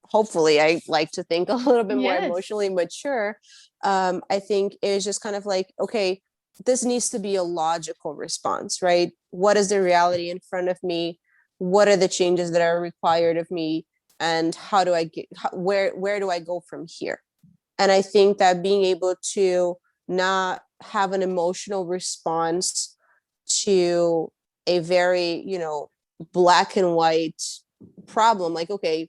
Hopefully, I like to think a little bit more emotionally mature. I think it was just kind of like, okay, this needs to be a logical response, right? What is the reality in front of me? What are the changes that are required of me? And how do I get, where do I go from here? And I think that being able to not have an emotional response to a very, black and white problem, like, okay,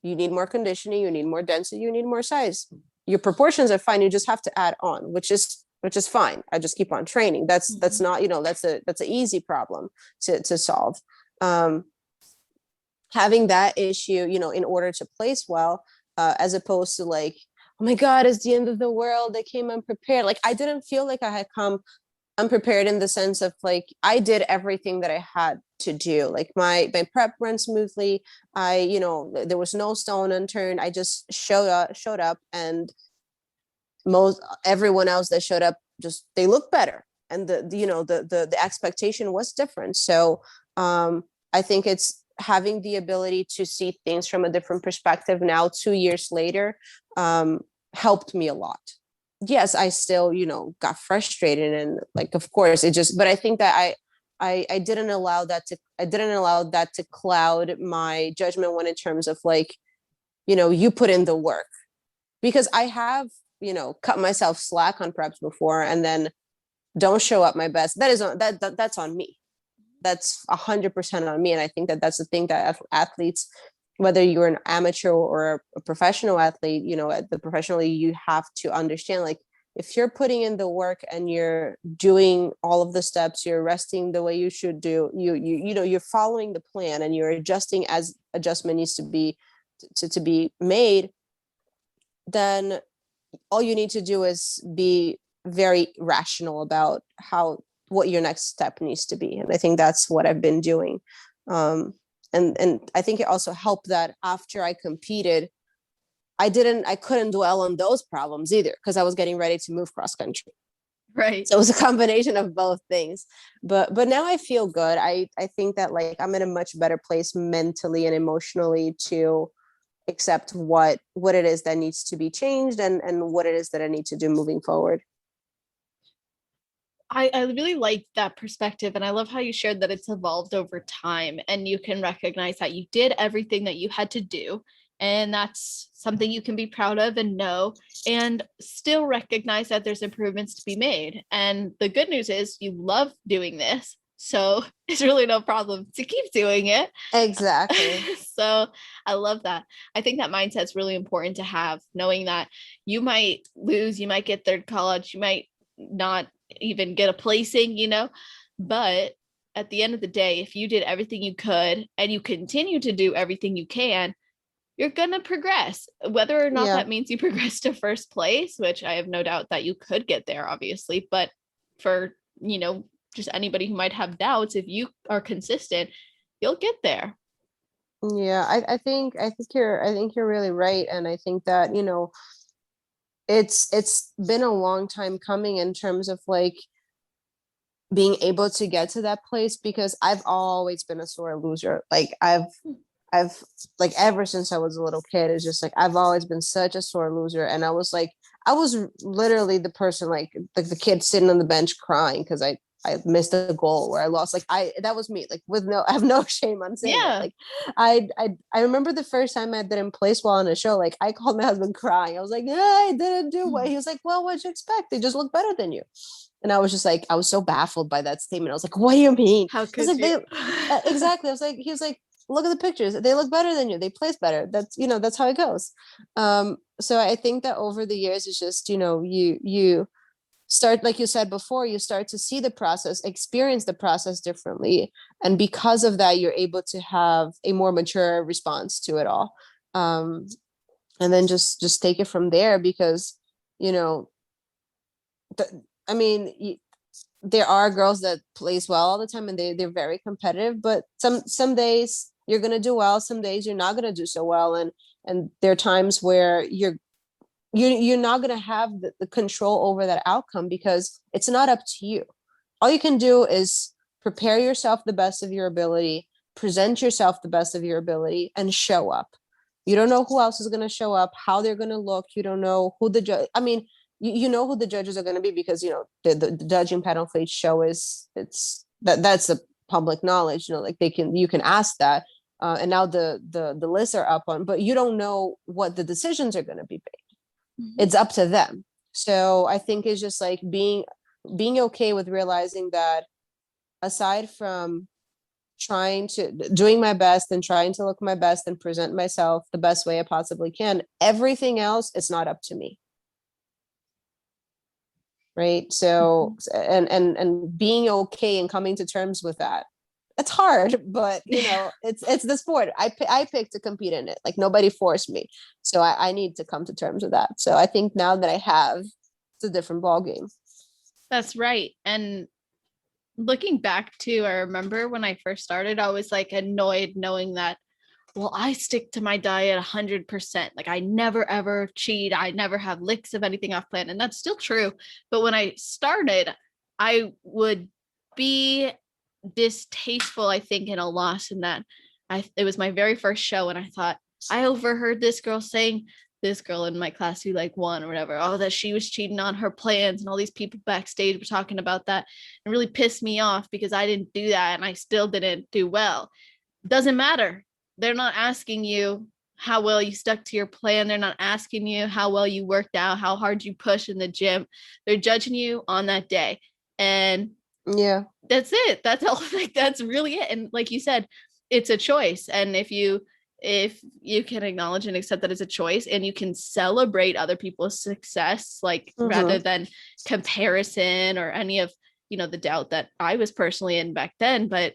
you need more conditioning, you need more density, you need more size. Your proportions are fine. You just have to add on, which is fine. I just keep on training. That's not, that's an easy problem to solve. Having that issue, in order to place well, as opposed to like, oh my God, it's the end of the world. I came unprepared. Like, I didn't feel like I had come unprepared in the sense of like, I did everything that I had to do. Like my prep ran smoothly. There was no stone unturned. I just showed up, and everyone else that showed up, just, they looked better. And the expectation was different. So I think it's having the ability to see things from a different perspective now, 2 years later, helped me a lot. Yes, I still, got frustrated, and like, of course but I think that I didn't allow that to cloud my judgment when in terms of like, you put in the work, because I have, cut myself slack on preps before and then don't show up my best. That's on me. That's 100% on me. And I think that that's the thing that athletes, whether you're an amateur or a professional athlete, professionally, you have to understand, like, if you're putting in the work and you're doing all of the steps, you're resting the way you should do, you're following the plan and you're adjusting as adjustment needs to be made, then all you need to do is be very rational about what your next step needs to be. And I think that's what I've been doing. And I think it also helped that after I competed, I couldn't dwell on those problems either, because I was getting ready to move cross country. Right. So it was a combination of both things. But now I feel good. I think that like I'm in a much better place mentally and emotionally to accept what it is that needs to be changed and what it is that I need to do moving forward. I really like that perspective. And I love how you shared that it's evolved over time and you can recognize that you did everything that you had to do. And that's something you can be proud of and know, and still recognize that there's improvements to be made. And the good news is you love doing this. So it's really no problem to keep doing it. Exactly. So I love that. I think that mindset's really important to have, knowing that you might lose, you might get third college, you might not even get a placing, but at the end of the day, if you did everything you could and you continue to do everything you can, you're going to progress, whether or not that means you progress to first place, which I have no doubt that you could get there, obviously. But for, just anybody who might have doubts, if you are consistent, you'll get there. Yeah, I think you're really right. And I think that, it's been a long time coming in terms of like being able to get to that place, because I've always been a sore loser. Like I've like ever since I was a little kid, it's just like I've always been such a sore loser. And I was literally the person like the kid sitting on the bench crying because I missed a goal where I lost. Like that was me, like I have no shame on saying it. Like I remember the first time I didn't place well on a show, like I called my husband crying. I was like, yeah, I didn't do well. He was like, well, what'd you expect? They just look better than you. And I was just like, I was so baffled by that statement. I was like, what do you mean? How could you? Exactly. He was like, look at the pictures. They look better than you. They place better. That's, that's how it goes. So I think that over the years, it's just, you start, like you said before, you start to see the process, experience the process differently. And because of that, you're able to have a more mature response to it all. And then just take it from there, because, there are girls that place well all the time, and they're very competitive, but some days you're going to do well, some days you're not going to do so well. And there are times where you're not going to have the control over that outcome, because it's not up to you. All you can do is prepare yourself the best of your ability, present yourself the best of your ability, and show up. You don't know who else is going to show up, how they're going to look. You don't know who the judge, I mean, you know who the judges are going to be, because the judging panel for each show that's the public knowledge, like you can ask that, and now the lists are up on, but you don't know what the decisions are going to be made. Mm-hmm. It's up to them. So I think it's just like being okay with realizing that, aside from doing my best and trying to look my best and present myself the best way I possibly can, everything else is not up to me. Right. So, and being okay and coming to terms with that. It's hard, but it's the sport. I picked to compete in it. Like, nobody forced me. So I need to come to terms with that. So I think now that I have, it's a different ballgame. That's right. And looking back too, I remember when I first started, I was like annoyed knowing that, well, I stick to my diet 100%. Like, I never, ever cheat. I never have licks of anything off plan. And that's still true. But when I started, I would be distasteful, I think, and a loss in that. It was my very first show. And I thought, I overheard this girl in my class who like won or whatever, that she was cheating on her plans, and all these people backstage were talking about that, and really pissed me off because I didn't do that and I still didn't do well. Doesn't matter. They're not asking you how well you stuck to your plan. They're not asking you how well you worked out, how hard you push in the gym. They're judging you on that day. And yeah, that's it. That's all. Like, that's really it. And like you said, it's a choice. And if you can acknowledge and accept that it's a choice, and you can celebrate other people's success, like rather than comparison or any of, the doubt that I was personally in back then. But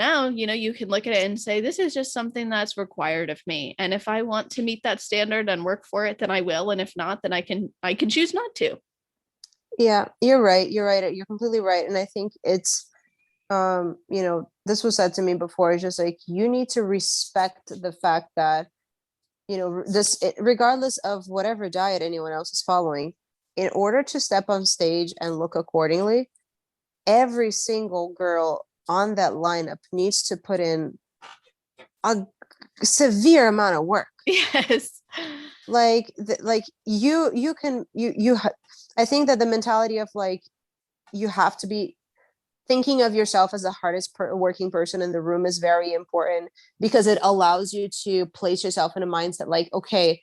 now, you can look at it and say, this is just something that's required of me. And if I want to meet that standard and work for it, then I will. And if not, then I can choose not to. Yeah, you're right. You're completely right. And I think it's, this was said to me before. It's just like, you need to respect the fact that, regardless of whatever diet anyone else is following, in order to step on stage and look accordingly, every single girl on that lineup needs to put in a severe amount of work. Yes. I think that the mentality of like, you have to be thinking of yourself as the hardest working person in the room is very important, because it allows you to place yourself in a mindset like, okay,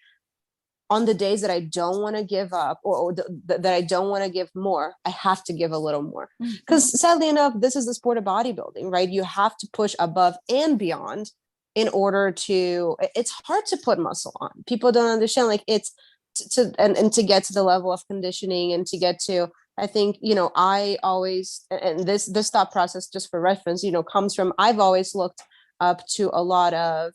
on the days that I don't want to give up, or that I don't want to give more, I have to give a little more. Because sadly enough, this is the sport of bodybuilding, right? You have to push above and beyond in order to, it's hard to put muscle on. People don't understand, like, it's and to get to the level of conditioning, and to get to, I think, I always, and this thought process, just for reference, comes from, I've always looked up to a lot of,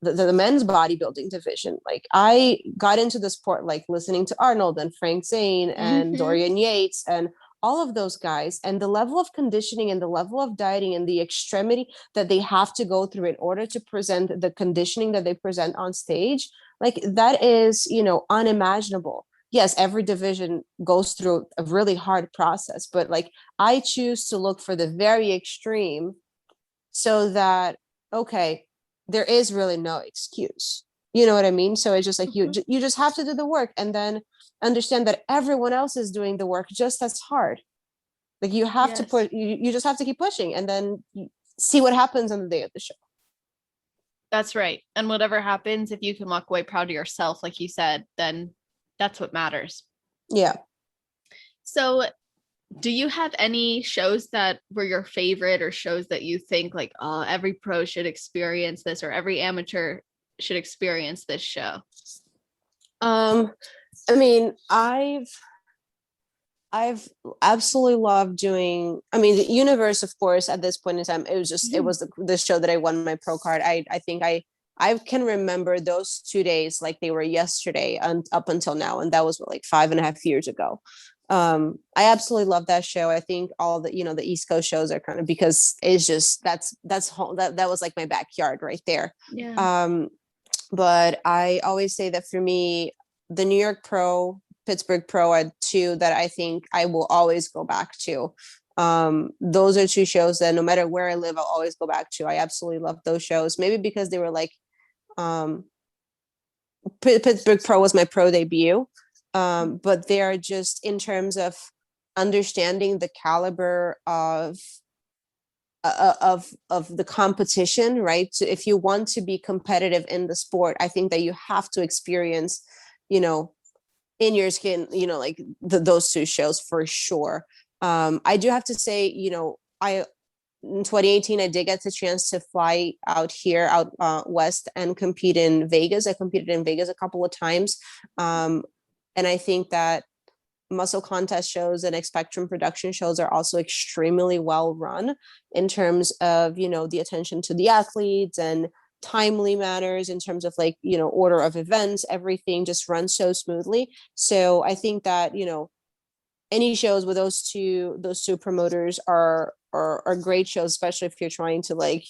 the men's bodybuilding division. Like, I got into the sport, like, listening to Arnold and Frank Zane and Dorian Yates and all of those guys, and the level of conditioning and the level of dieting and the extremity that they have to go through in order to present the conditioning that they present on stage. Like, that is, unimaginable. Yes, every division goes through a really hard process, but like, I choose to look for the very extreme, so that, okay, there is really no excuse. You know what I mean? So it's just like, you just have to do the work, and then understand that everyone else is doing the work just as hard. Like, you have to put, you just have to keep pushing, and then see what happens on the day of the show. That's right. And whatever happens, if you can walk away proud of yourself, like you said, then that's what matters. Yeah. So do you have any shows that were your favorite, or shows that you think like, oh, every pro should experience this, or every amateur should experience this show? I mean, I've absolutely loved doing, the Universe, of course, at this point in time, it was just, it was the show that I won my pro card. I think I can remember those 2 days like they were yesterday, and up until now. And that was like 5.5 years ago. I absolutely love that show. I think all the, the East Coast shows are kind of, because it's just, that's home, that was like my backyard right there. Yeah. But I always say that for me, the New York Pro, Pittsburgh Pro are two that I think I will always go back to. Those are two shows that no matter where I live, I'll always go back to. I absolutely love those shows. Maybe because they were like, Pittsburgh Pro was my pro debut. But they are just, in terms of understanding the caliber of the competition, right? So if you want to be competitive in the sport, I think that you have to experience, in your skin, like those two shows for sure. I do have to say, I in 2018 I did get the chance to fly out west and compete in Vegas. I competed in Vegas a couple of times, and I think that muscle contest shows and spectrum production shows are also extremely well run in terms of, the attention to the athletes and timely manners, in terms of like, order of events. Everything just runs so smoothly. So I think that, any shows with those two promoters are great shows, especially if you're trying to, like,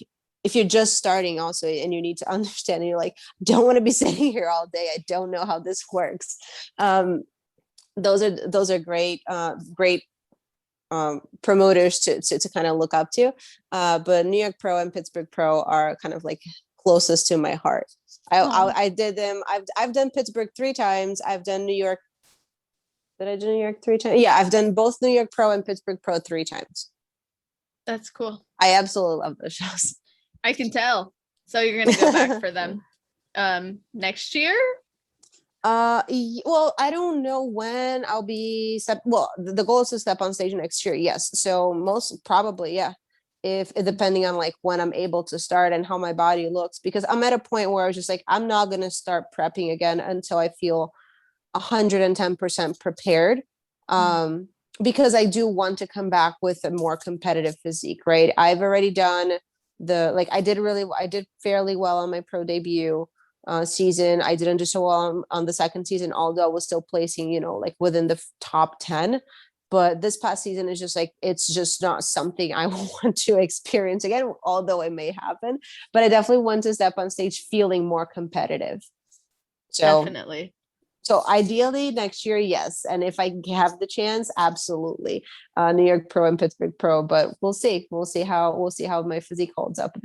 if you're just starting also, and you need to understand, and you're like, don't want to be sitting here all day, I don't know how this works. Those are great promoters to kind of look up to. But New York Pro and Pittsburgh Pro are kind of like closest to my heart. I did them. I've done Pittsburgh 3 times. I've done New York. Did I do New York 3 times? Yeah, I've done both New York Pro and Pittsburgh Pro 3 times. That's cool. I absolutely love those shows. I can tell. So you're gonna go back for them next year? Well, I don't know when I'll be the goal is to step on stage next year. Yes. So most probably, yeah. If depending on like when I'm able to start and how my body looks, because I'm at a point where I was just like, I'm not going to start prepping again until I feel 110% prepared. Because I do want to come back with a more competitive physique, right? I've already done I did fairly well on my pro debut season. I didn't do so well on the second season, although I was still placing, like within the top 10. But this past season is just like, it's just not something I want to experience again, although it may happen. But I definitely want to step on stage feeling more competitive. So definitely. So ideally next year, yes. And if I have the chance, absolutely. New York Pro and Pittsburgh Pro, but we'll see. We'll see how my physique holds up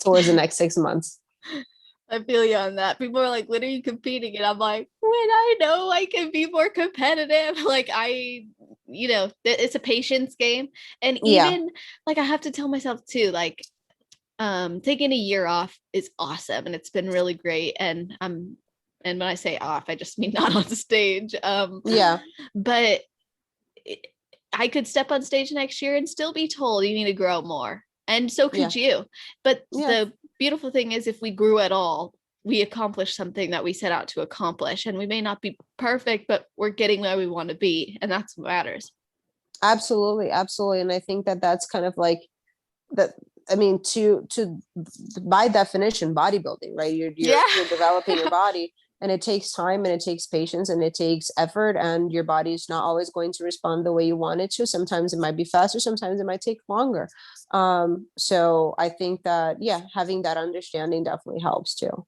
towards the next 6 months. I feel you on that. People are like, when are you competing? And I'm like, when I know I can be more competitive. Like it's a patience game. And even like, I have to tell myself too, like, taking a year off is awesome. And it's been really great. And when I say off, I just mean not on stage. But I could step on stage next year and still be told you need to grow more. And so could you. But the beautiful thing is, if we grew at all, we accomplished something that we set out to accomplish. And we may not be perfect, but we're getting where we want to be. And that's what matters. Absolutely. Absolutely. And I think that that's kind of like that. I mean, to by definition, bodybuilding, right? You're developing your body. And it takes time, and it takes patience, and it takes effort, and your body is not always going to respond the way you want it to. Sometimes it might be faster, sometimes it might take longer. So I think that, having that understanding definitely helps too.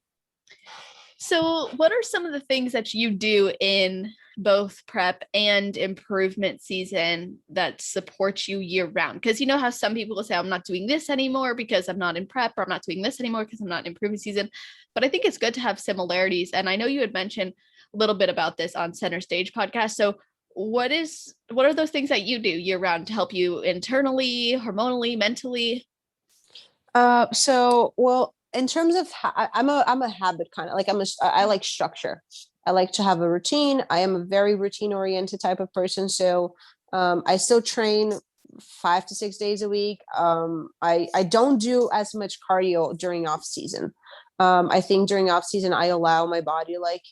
So what are some of the things that you do in both prep and improvement season that support you year round? Because you know how some people will say, I'm not doing this anymore because I'm not in prep, or I'm not doing this anymore because I'm not in improvement season. But I think it's good to have similarities. And I know you had mentioned a little bit about this on Center Stage podcast. So what are those things that you do year round to help you internally, hormonally, mentally? Well, in terms of, I'm a habit kind of like, I like structure. I like to have a routine. I am a very routine oriented type of person. So I still train 5 to 6 days a week. I don't do as much cardio during off season. I think during off season, I allow my body like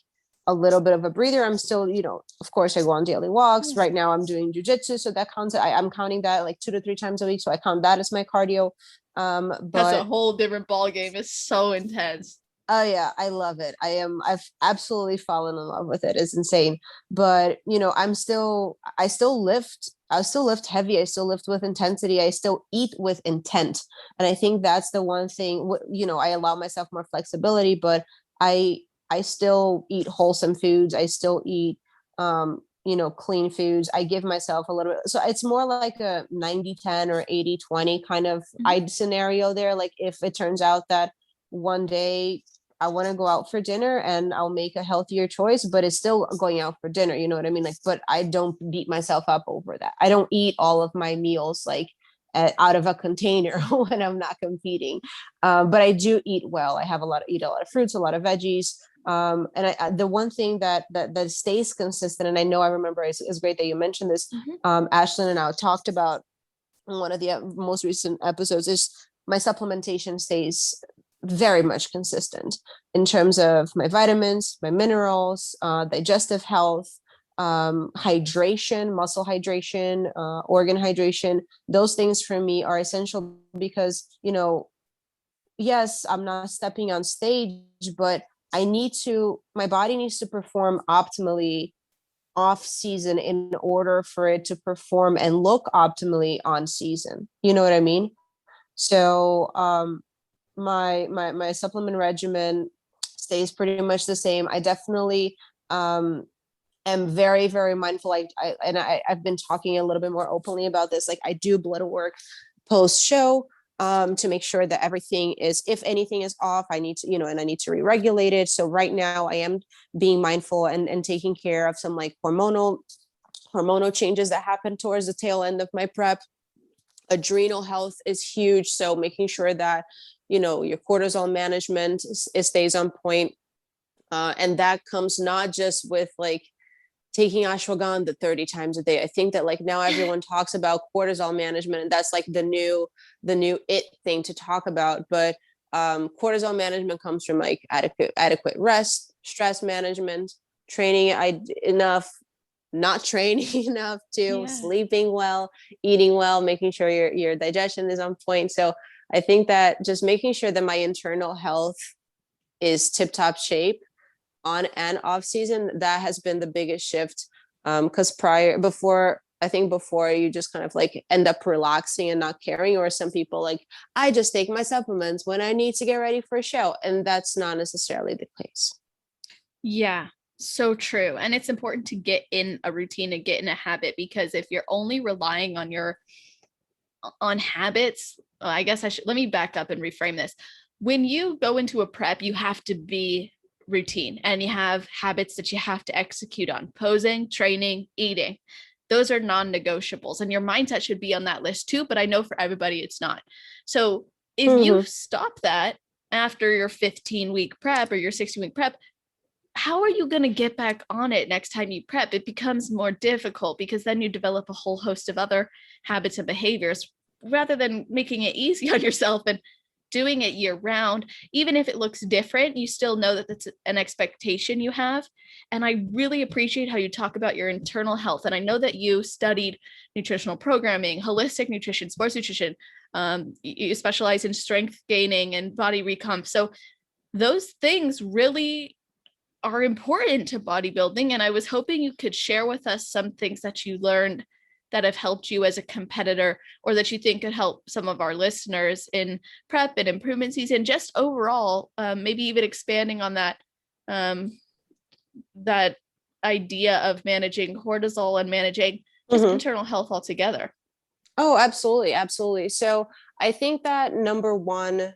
a little bit of a breather. I'm still, of course I go on daily walks. Right now I'm doing jujitsu. So that counts. I'm counting that like 2 to 3 times a week. So I count that as my cardio. But that's a whole different ball game. It's so intense. Oh yeah, I love it. I've absolutely fallen in love with it. It's insane. But I still lift heavy. I still lift with intensity. I still eat with intent. And I think that's the one thing, I allow myself more flexibility, but I I still eat wholesome foods. I still eat clean foods. I give myself a little bit. So it's more like a 90-10 or 80-20 kind of Mhm. scenario there. Like if it turns out that one day I want to go out for dinner and I'll make a healthier choice, but it's still going out for dinner. You know what I mean? Like, but I don't beat myself up over that. I don't eat all of my meals like out of a container when I'm not competing. But I do eat well. Eat a lot of fruits, a lot of veggies. The one thing that stays consistent, and I know I remember it's great that you mentioned this. Mhm. Ashlyn and I talked about in one of the most recent episodes is my supplementation stays very much consistent in terms of my vitamins, my minerals, digestive health, hydration, muscle hydration, organ hydration. Those things for me are essential because, yes, I'm not stepping on stage, but my body needs to perform optimally off season in order for it to perform and look optimally on season. You know what I mean? So my supplement regimen stays pretty much the same. I definitely am very, very mindful. I've been talking a little bit more openly about this. Like I do blood work post show to make sure that everything is, if anything is off, I need to, and I need to re-regulate it. So right now I am being mindful and taking care of some like hormonal changes that happen towards the tail end of my prep. Adrenal health is huge. So making sure that, your cortisol management it stays on point. And that comes not just with like taking ashwagandha 30 times a day. I think that like now everyone talks about cortisol management and that's like the new it thing to talk about. But cortisol management comes from like adequate rest, stress management, training enough, not training enough too, Yeah. sleeping well, eating well, making sure your digestion is on point. So I think that just making sure that my internal health is tip top shape on and off season, that has been the biggest shift. Because before you just kind of like end up relaxing and not caring, or some people like, I just take my supplements when I need to get ready for a show. And that's not necessarily the case. Yeah, so true. And it's important to get in a routine and get in a habit, because if you're only relying on habits, I guess let me back up and reframe this. When you go into a prep, you have to be routine and you have habits that you have to execute on: posing, training, eating. Those are non-negotiables, and your mindset should be on that list too. But I know for everybody, it's not. So if you Mm-hmm. stop that after your 15-week prep or your 16-week prep, how are you going to get back on it next time you prep? It becomes more difficult because then you develop a whole host of other habits and behaviors rather than making it easy on yourself and doing it year round. Even if it looks different, you still know that that's an expectation you have. And I really appreciate how you talk about your internal health. And I know that you studied nutritional programming, holistic nutrition, sports nutrition. You specialize in strength gaining and body recomp. So those things really are important to bodybuilding. And I was hoping you could share with us some things that you learned that have helped you as a competitor, or that you think could help some of our listeners in prep and improvement season, just overall, maybe even expanding on um, that idea of managing cortisol and managing just Mm-hmm. internal health altogether. Oh, absolutely, absolutely. So I think that number one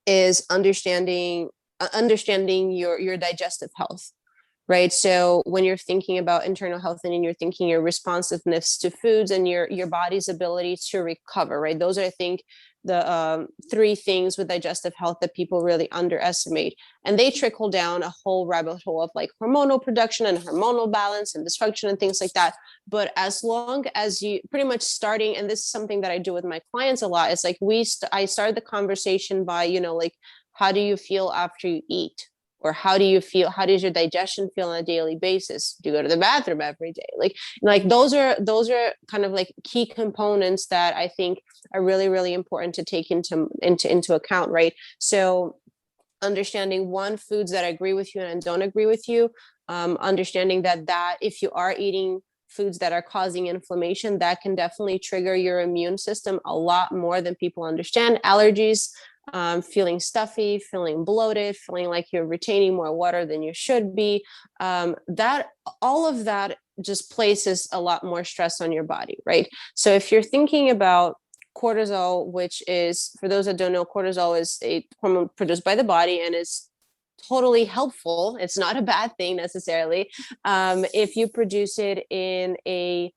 is understanding your digestive health, right? So when you're thinking about internal health and you're thinking your responsiveness to foods and your body's ability to recover, right? Those are, I think, the three things with digestive health that people really underestimate, and they trickle down a whole rabbit hole of like hormonal production and hormonal balance and dysfunction and things like that. But as long as you pretty much starting, and this is something that I do with my clients a lot, it's like I start the conversation by, like, how do you feel after you eat? Or how does your digestion feel on a daily basis? Do you go to the bathroom every day? Like those are kind of like key components that I think are really, really important to take into account, right? So understanding foods that agree with you and don't agree with you, understanding that if you are eating foods that are causing inflammation, that can definitely trigger your immune system a lot more than people understand. Allergies, feeling stuffy, feeling bloated, feeling like you're retaining more water than you should be. That all of that just places a lot more stress on your body, right? So if you're thinking about cortisol, which is, for those that don't know, cortisol is a hormone produced by the body and is totally helpful. It's not a bad thing necessarily. If you produce it in a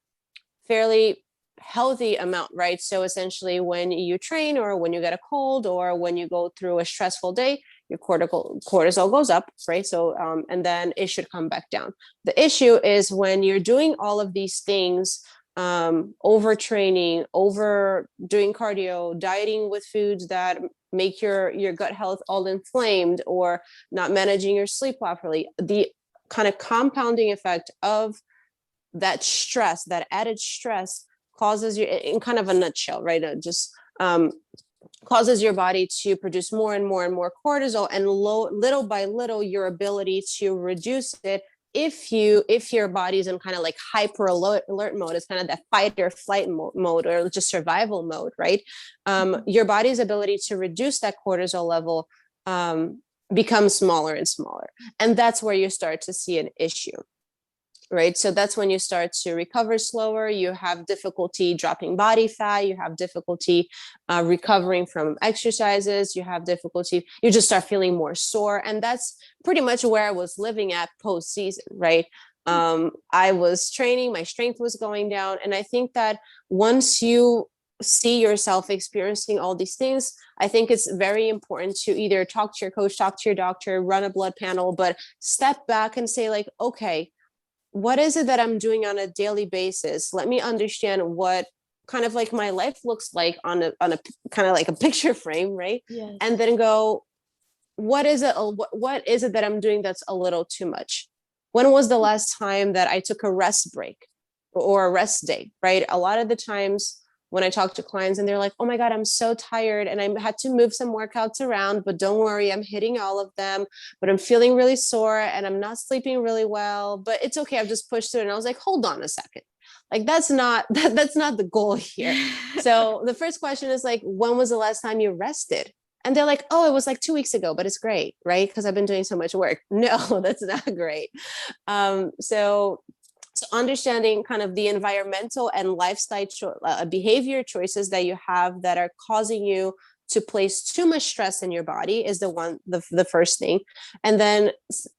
fairly healthy amount, right? So essentially when you train or when you get a cold or when you go through a stressful day, your cortisol goes up, right? So, and then it should come back down. The issue is when you're doing all of these things, overtraining, overdoing cardio, dieting with foods that make your gut health all inflamed, or not managing your sleep properly, the kind of compounding effect of that stress, that added stress, causes you, in kind of a nutshell, right? Just causes your body to produce more and more and more cortisol, and little by little, your ability to reduce it, if your body's in kind of like hyper alert mode, it's kind of that fight or flight mode, or just survival mode, right? Your body's ability to reduce that cortisol level becomes smaller and smaller, and that's where you start to see an issue. Right. So that's when you start to recover slower. You have difficulty dropping body fat. You have difficulty recovering from exercises. You have difficulty. You just start feeling more sore. And that's pretty much where I was living at post-season. Right. I was training. My strength was going down. And I think that once you see yourself experiencing all these things, I think it's very important to either talk to your coach, talk to your doctor, run a blood panel, but step back and say, like, okay, what is it that I'm doing on a daily basis? Let me understand what kind of like my life looks like on a kind of like a picture frame, right? Yes. And then go, what is it that I'm doing that's a little too much? When was the last time that I took a rest break or a rest day, right? A lot of the times when I talk to clients and they're like, oh my God, I'm so tired and I had to move some workouts around, but don't worry, I'm hitting all of them, but I'm feeling really sore and I'm not sleeping really well, but it's okay, I've just pushed through. And I was like, hold on a second. Like, that's not the goal here. So the first question is like, when was the last time you rested? And they're like, oh, it was like 2 weeks ago, but it's great, right? Because I've been doing so much work. No, that's not great. So understanding kind of the environmental and lifestyle behavior choices that you have that are causing you to place too much stress in your body is the first thing. And then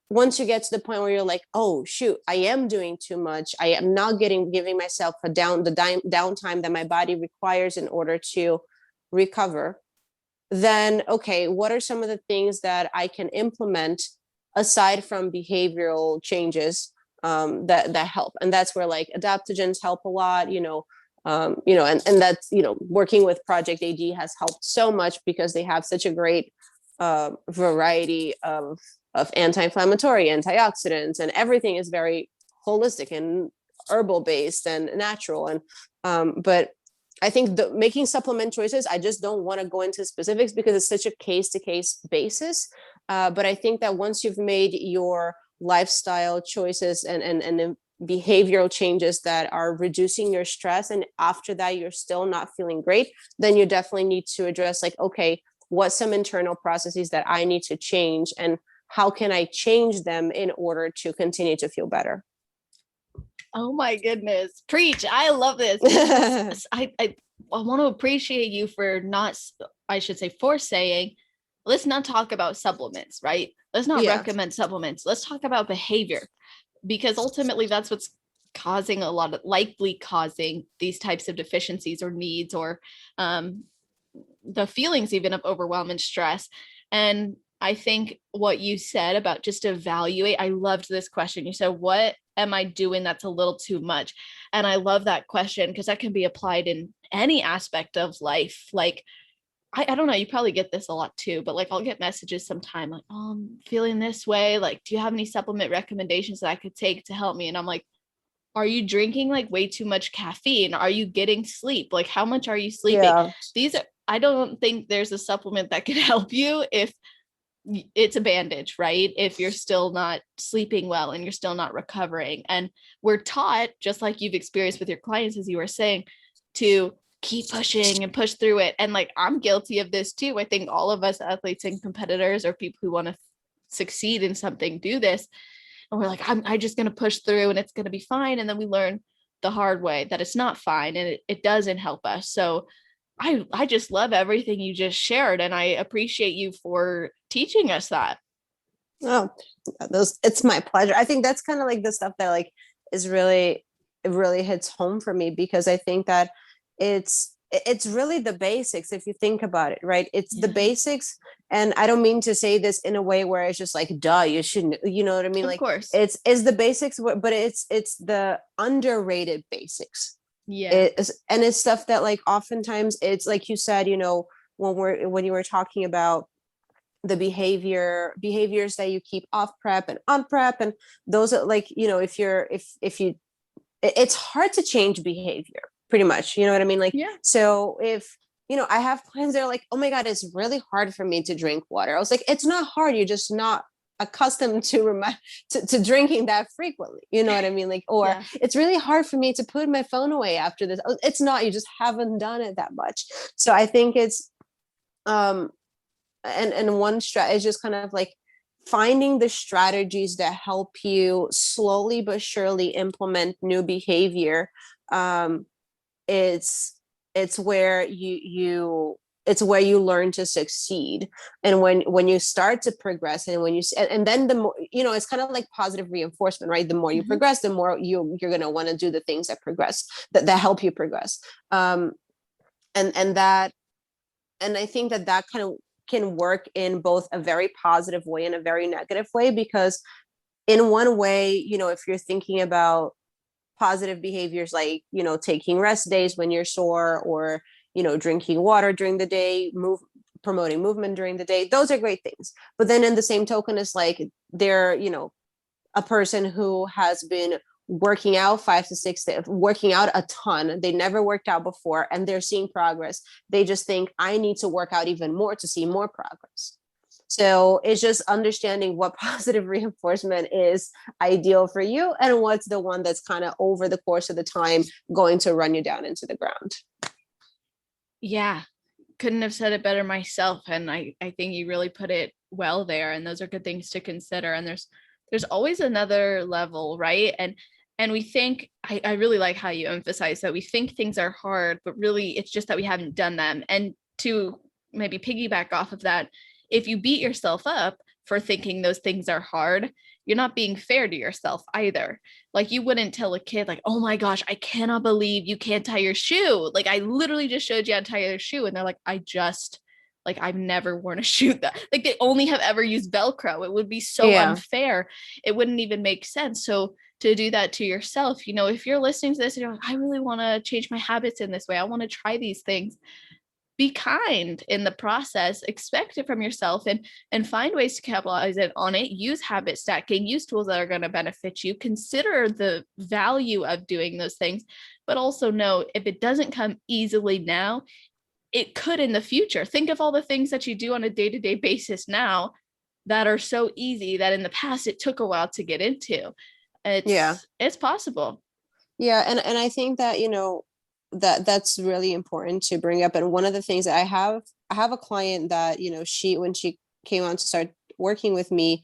once you get to the point where you're like, oh shoot, I am doing too much, I am not giving myself the downtime that my body requires in order to recover, then okay, what are some of the things that I can implement aside from behavioral changes that help? And that's where like adaptogens help a lot, and that's, working with Project AD has helped so much because they have such a great variety of anti-inflammatory, antioxidants, and everything is very holistic and herbal based and natural. And but I think making supplement choices, I just don't want to go into specifics because it's such a case to case basis. But I think that once you've made your lifestyle choices and behavioral changes that are reducing your stress, and after that you're still not feeling great, then you definitely need to address like, okay, what's some internal processes that I need to change and how can I change them in order to continue to feel better? Oh my goodness. Preach. I love this. I want to appreciate you for for saying, let's not talk about supplements, right? Let's not recommend supplements. Let's talk about behavior, because ultimately that's what's likely causing these types of deficiencies or needs, or the feelings even of overwhelm and stress. And I think what you said about just evaluate, I loved this question. You said, what am I doing that's a little too much? And I love that question because that can be applied in any aspect of life. Like, I don't know, you probably get this a lot too, but like I'll get messages sometime like, oh, I'm feeling this way. Like, do you have any supplement recommendations that I could take to help me? And I'm like, are you drinking like way too much caffeine? Are you getting sleep? Like, how much are you sleeping? I don't think there's a supplement that can help you if it's a bandage, right? If you're still not sleeping well and you're still not recovering. And we're taught, just like you've experienced with your clients, as you were saying, to keep pushing and push through it. And like, I'm guilty of this too. I think all of us athletes and competitors or people who want to succeed in something do this. And we're like, I'm just going to push through and it's going to be fine. And then we learn the hard way that it's not fine and it doesn't help us. So I just love everything you just shared, and I appreciate you for teaching us that. Oh, it's my pleasure. I think that's kind of like the stuff that like is really, it really hits home for me, because I think that it's really the basics if you think about it, right? It's the basics. And I don't mean to say this in a way where it's just like, duh, you shouldn't, you know what I mean? Of Like, course. it's the basics, but it's the underrated basics. Yeah. And it's stuff that like oftentimes it's like you said, you know, when you were talking about the behaviors that you keep off prep and on prep, and those are like, you know, if you it's hard to change behavior pretty much, you know what I mean? Like, so if, you know, I have clients that are like, oh my God, it's really hard for me to drink water. I was like, it's not hard, you're just not accustomed to drinking that frequently, you know what I mean? Like, or it's really hard for me to put my phone away after this. It's not, you just haven't done it that much. So I think it's and one strat is just kind of like finding the strategies that help you slowly but surely implement new behavior. It's where it's where you learn to succeed. And when you start to progress, and when you and then the more, you know, it's kind of like positive reinforcement, right? The more you progress, the more you're going to want to do the things that progress, that help you progress. And that, and I think that kind of can work in both a very positive way and a very negative way, because in one way, you know, if you're thinking about positive behaviors like, you know, taking rest days when you're sore, or, you know, drinking water during the day, promoting movement during the day, those are great things. But then in the same token, it's like they're, you know, a person who has been working out 5 to 6 days, working out a ton, they never worked out before, and they're seeing progress. They just think, I need to work out even more to see more progress. So it's just understanding what positive reinforcement is ideal for you, and what's the one that's kind of over the course of the time going to run you down into the ground. Yeah, couldn't have said it better myself. And I think you really put it well there. And those are good things to consider. And there's always another level, right? And we think, I really like how you emphasize that we think things are hard, but really it's just that we haven't done them. And to maybe piggyback off of that, if you beat yourself up for thinking those things are hard, you're not being fair to yourself either. Like, you wouldn't tell a kid like, oh my gosh, I cannot believe you can't tie your shoe. Like, I literally just showed you how to tie your shoe. And they're like, I've never worn a shoe that, like, they only have ever used Velcro. It would be so unfair. It wouldn't even make sense. So to do that to yourself, you know, if you're listening to this and you're like, I really want to change my habits in this way, I want to try these things, be kind in the process, expect it from yourself, and find ways to capitalize it on it. Use habit stacking, use tools that are going to benefit you, consider the value of doing those things, but also know if it doesn't come easily now, it could in the future. Think of all the things that you do on a day-to-day basis now that are so easy that in the past it took a while to get into. It's possible. Yeah. And I think that, you know, that's really important to bring up. And one of the things that I have a client that, you know, when she came on to start working with me,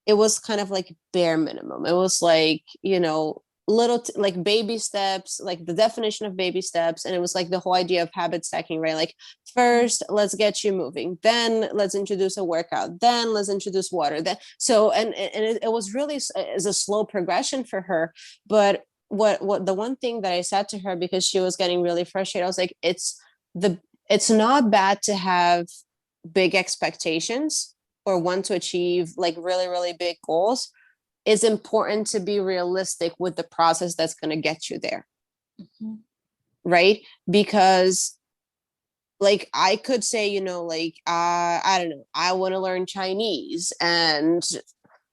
it was kind of like bare minimum. It was like, you know, like baby steps, like the definition of baby steps. And it was like the whole idea of habit stacking, right? Like, first, let's get you moving, then let's introduce a workout, then let's introduce water. Then so, and it was really as a slow progression for her. But what the one thing that I said to her, because she was getting really frustrated, I was like, it's not bad to have big expectations or want to achieve like really, really big goals. It's important to be realistic with the process that's going to get you there. Right? Because like, I could say, you know, like, I don't know, I want to learn Chinese,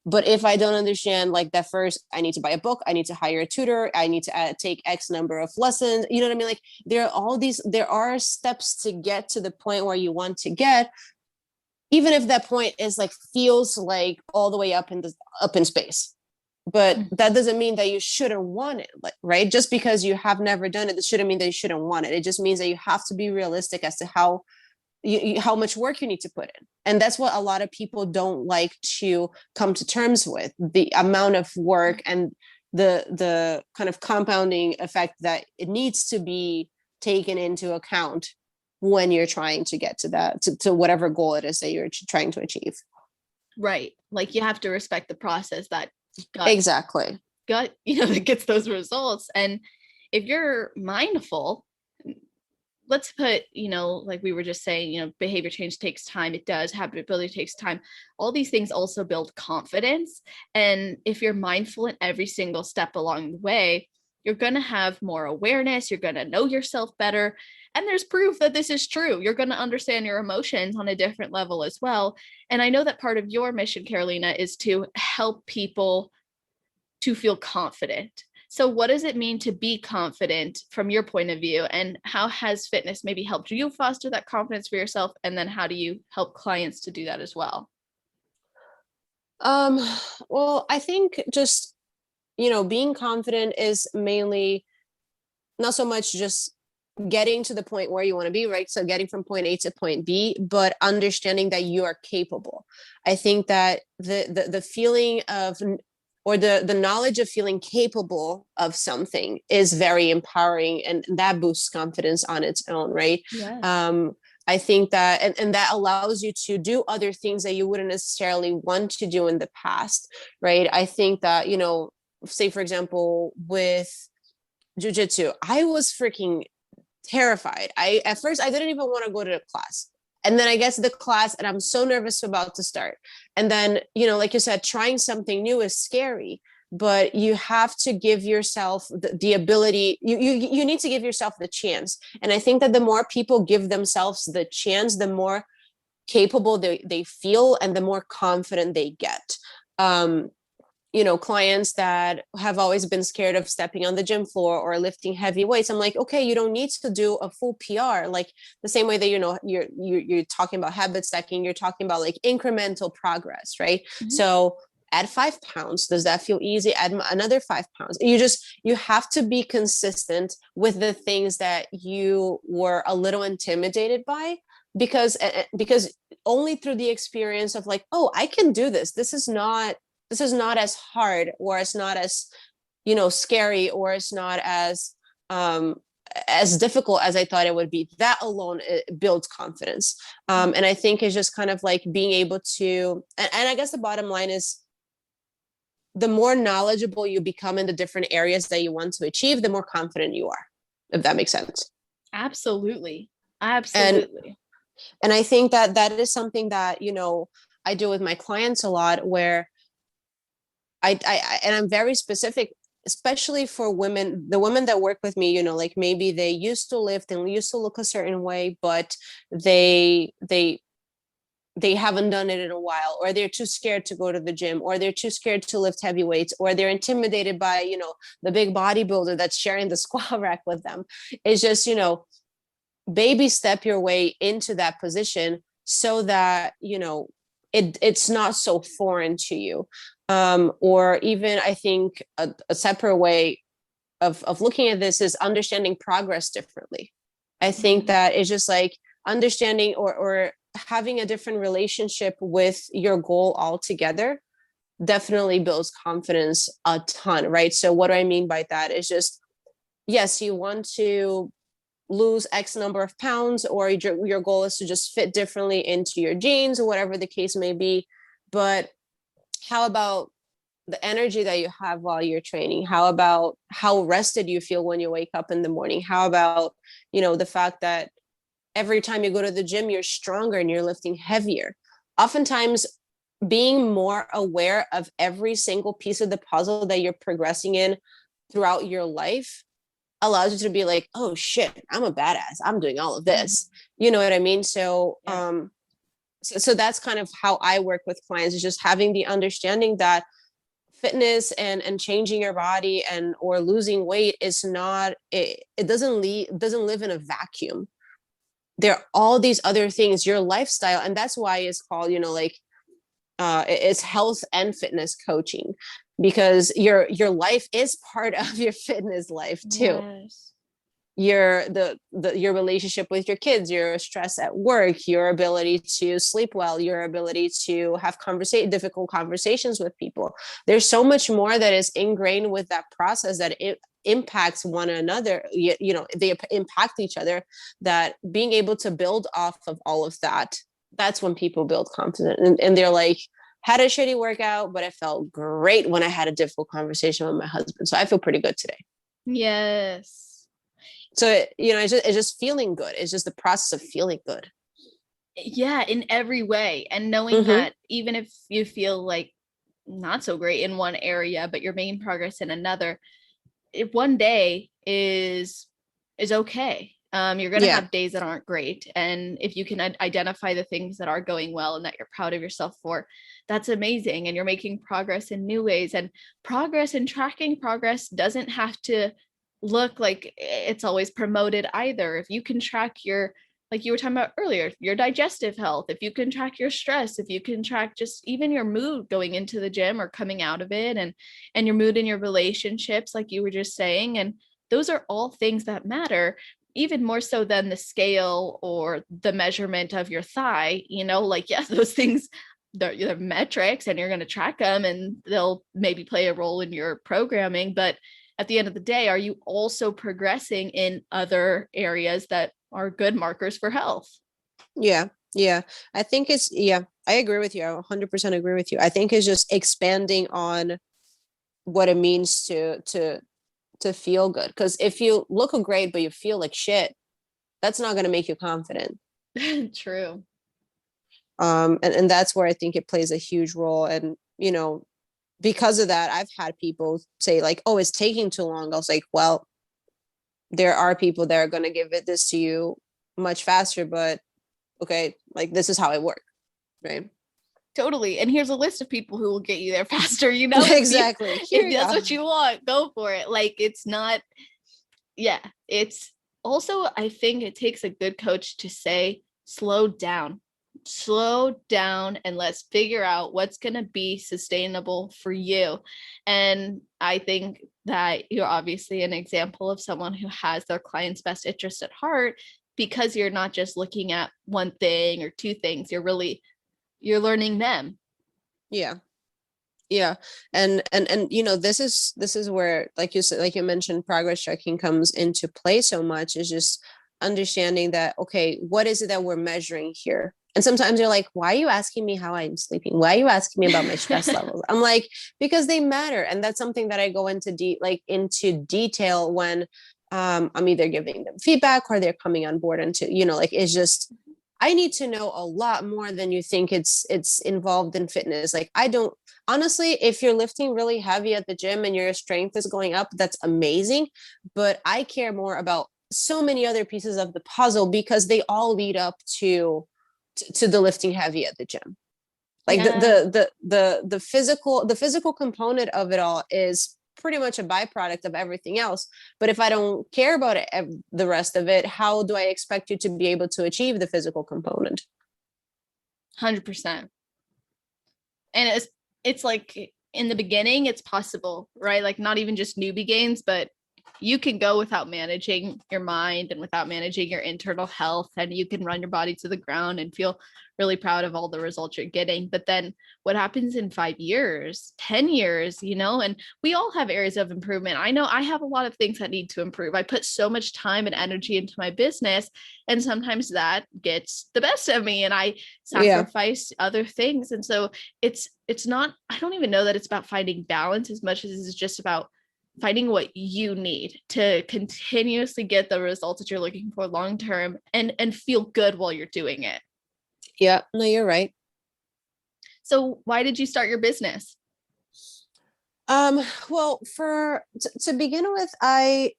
but if I don't understand, like, that first, I need to buy a book, I need to hire a tutor, I need to take X number of lessons. You know what I mean? Like, there are steps to get to the point where you want to get. even if that point is like feels like all the way up in space. But that doesn't mean that you shouldn't want it, like, right? Just because you have never done it, it shouldn't mean that you shouldn't want it. It just means that you have to be realistic as to how much work you need to put in. And that's what a lot of people don't like to come to terms with, the amount of work and the kind of compounding effect that it needs to be taken into account when you're trying to get to that, to whatever goal it is that you're trying to achieve. Right. Like you have to respect the process that exactly that gets those results. And if you're mindful, let's put, like we were just saying, behavior change takes time. It does. Habit building takes time. All these things also build confidence. And if you're mindful in every single step along the way, you're going to have more awareness. You're going to know yourself better. And there's proof that this is true. You're going to understand your emotions on a different level as well. And I know that part of your mission, Carolina, is to help people to feel confident. So what does it mean to be confident from your point of view? And how has fitness maybe helped you foster that confidence for yourself? And then how do you help clients to do that as well? Well, I think just, being confident is mainly not so much just getting to the point where you want to be, right? So getting from point A to point B, but understanding that you are capable. I think that the feeling of, or the knowledge of feeling capable of something is very empowering, and that boosts confidence on its own, right? Yes. I think that, and that allows you to do other things that you wouldn't necessarily want to do in the past, right? I think that, say for example, with jujitsu, I was freaking terrified. At first I didn't even want to go to the class. And then I get to the class and I'm so nervous about to start. And then, like you said, trying something new is scary, but you have to give yourself the ability. You need to give yourself the chance. And I think that the more people give themselves the chance, the more capable they feel and the more confident they get. Clients that have always been scared of stepping on the gym floor or lifting heavy weights, I'm like, okay, you don't need to do a full PR. Like the same way that, you're talking about habit stacking, you're talking about like incremental progress, right? Mm-hmm. So add 5 pounds. Does that feel easy? Add another 5 pounds. You have to be consistent with the things that you were a little intimidated by, because only through the experience of like, oh, I can do this. This is not as hard, or it's not as, scary, or it's not as difficult as I thought it would be. That alone, it builds confidence. And I think it's just kind of like being able to, and I guess the bottom line is, the more knowledgeable you become in the different areas that you want to achieve, the more confident you are, if that makes sense. Absolutely. And I think that is something that, I do with my clients a lot, where and I'm very specific, especially for women, the women that work with me, like maybe they used to lift and used to look a certain way, but they haven't done it in a while, or they're too scared to go to the gym, or they're too scared to lift heavy weights, or they're intimidated by, the big bodybuilder that's sharing the squat rack with them. It's just, baby step your way into that position so that, it's not so foreign to you. Or even I think a separate way of looking at this is understanding progress differently. I think that it's just like understanding or having a different relationship with your goal altogether definitely builds confidence a ton, right? So what do I mean by that is just, yes, you want to lose X number of pounds, or your goal is to just fit differently into your jeans, or whatever the case may be. But how about the energy that you have while you're training? How about how rested you feel when you wake up in the morning? How about, the fact that every time you go to the gym, you're stronger and you're lifting heavier? Oftentimes, being more aware of every single piece of the puzzle that you're progressing in throughout your life allows you to be like, oh shit, I'm a badass. I'm doing all of this. You know what I mean? So, yeah. So that's kind of how I work with clients, is just having the understanding that fitness and changing your body or losing weight is not, it doesn't live in a vacuum. there are all these other things, your lifestyle. And that's why it's called, like, it's health and fitness coaching, because your life is part of your fitness life too. Yes. Your relationship with your kids, your stress at work, your ability to sleep well, your ability to have difficult conversations with people. There's so much more that is ingrained with that process that it impacts one another. They impact each other, that being able to build off of all of that, that's when people build confidence. And they're like, had a shitty workout, but I felt great when I had a difficult conversation with my husband. So I feel pretty good today. Yes. So, it's just feeling good. It's just the process of feeling good. Yeah, in every way. And knowing that even if you feel like not so great in one area, but you're making progress in another, one day is okay. You're going to have days that aren't great. And if you can identify the things that are going well and that you're proud of yourself for, that's amazing. And you're making progress in new ways. And progress and tracking progress doesn't have to look like it's always promoted either. If you can track like you were talking about earlier, your digestive health, if you can track your stress, if you can track just even your mood going into the gym or coming out of it, and your mood in your relationships, like you were just saying, and those are all things that matter, even more so than the scale or the measurement of your thigh, like, yes, those things, they're metrics and you're going to track them and they'll maybe play a role in your programming. But at the end of the day, are you also progressing in other areas that are good markers for health? Yeah. I think I agree with you. I 100% agree with you. I think it's just expanding on what it means to feel good. Because if you look great, but you feel like shit, that's not going to make you confident. True. And that's where I think it plays a huge role. And, because of that, I've had people say like, oh, it's taking too long. I was like, well, there are people that are going to give this to you much faster, but okay, like, this is how it works. Right. Totally. And here's a list of people who will get you there faster, Exactly. If that's what you want, go for it. Like, it's not, it's also, I think it takes a good coach to say, slow down, and let's figure out what's going to be sustainable for you. And I think that you're obviously an example of someone who has their client's best interest at heart, because you're not just looking at one thing or two things. You're learning them. Yeah. And this is where, like you said, like you mentioned, progress tracking comes into play so much, is just understanding that, okay, what is it that we're measuring here? And sometimes you're like, why are you asking me how I'm sleeping? Why are you asking me about my stress levels? I'm like, because they matter. And that's something that I go into detail when I'm either giving them feedback or they're coming on board into, like, it's just, I need to know a lot more than you think it's involved in fitness. Like, I don't, honestly, if you're lifting really heavy at the gym and your strength is going up, that's amazing. But I care more about so many other pieces of the puzzle, because they all lead up to the lifting heavy at the gym. Like, the physical component of it all is pretty much a byproduct of everything else. But if I don't care about it, the rest of it, how do I expect you to be able to achieve the physical component? 100%. And it's like, in the beginning, it's possible, right? Like, not even just newbie gains, but you can go without managing your mind and without managing your internal health, and you can run your body to the ground and feel really proud of all the results you're getting. But then what happens in 5 years, 10 years, and we all have areas of improvement. I know I have a lot of things that need to improve. I put so much time and energy into my business, and sometimes that gets the best of me and I sacrifice other things. And so it's not, I don't even know that it's about finding balance as much as it's just about finding what you need to continuously get the results that you're looking for long term, and feel good while you're doing it. Yeah, no, you're right. So why did you start your business? Well, to begin with, I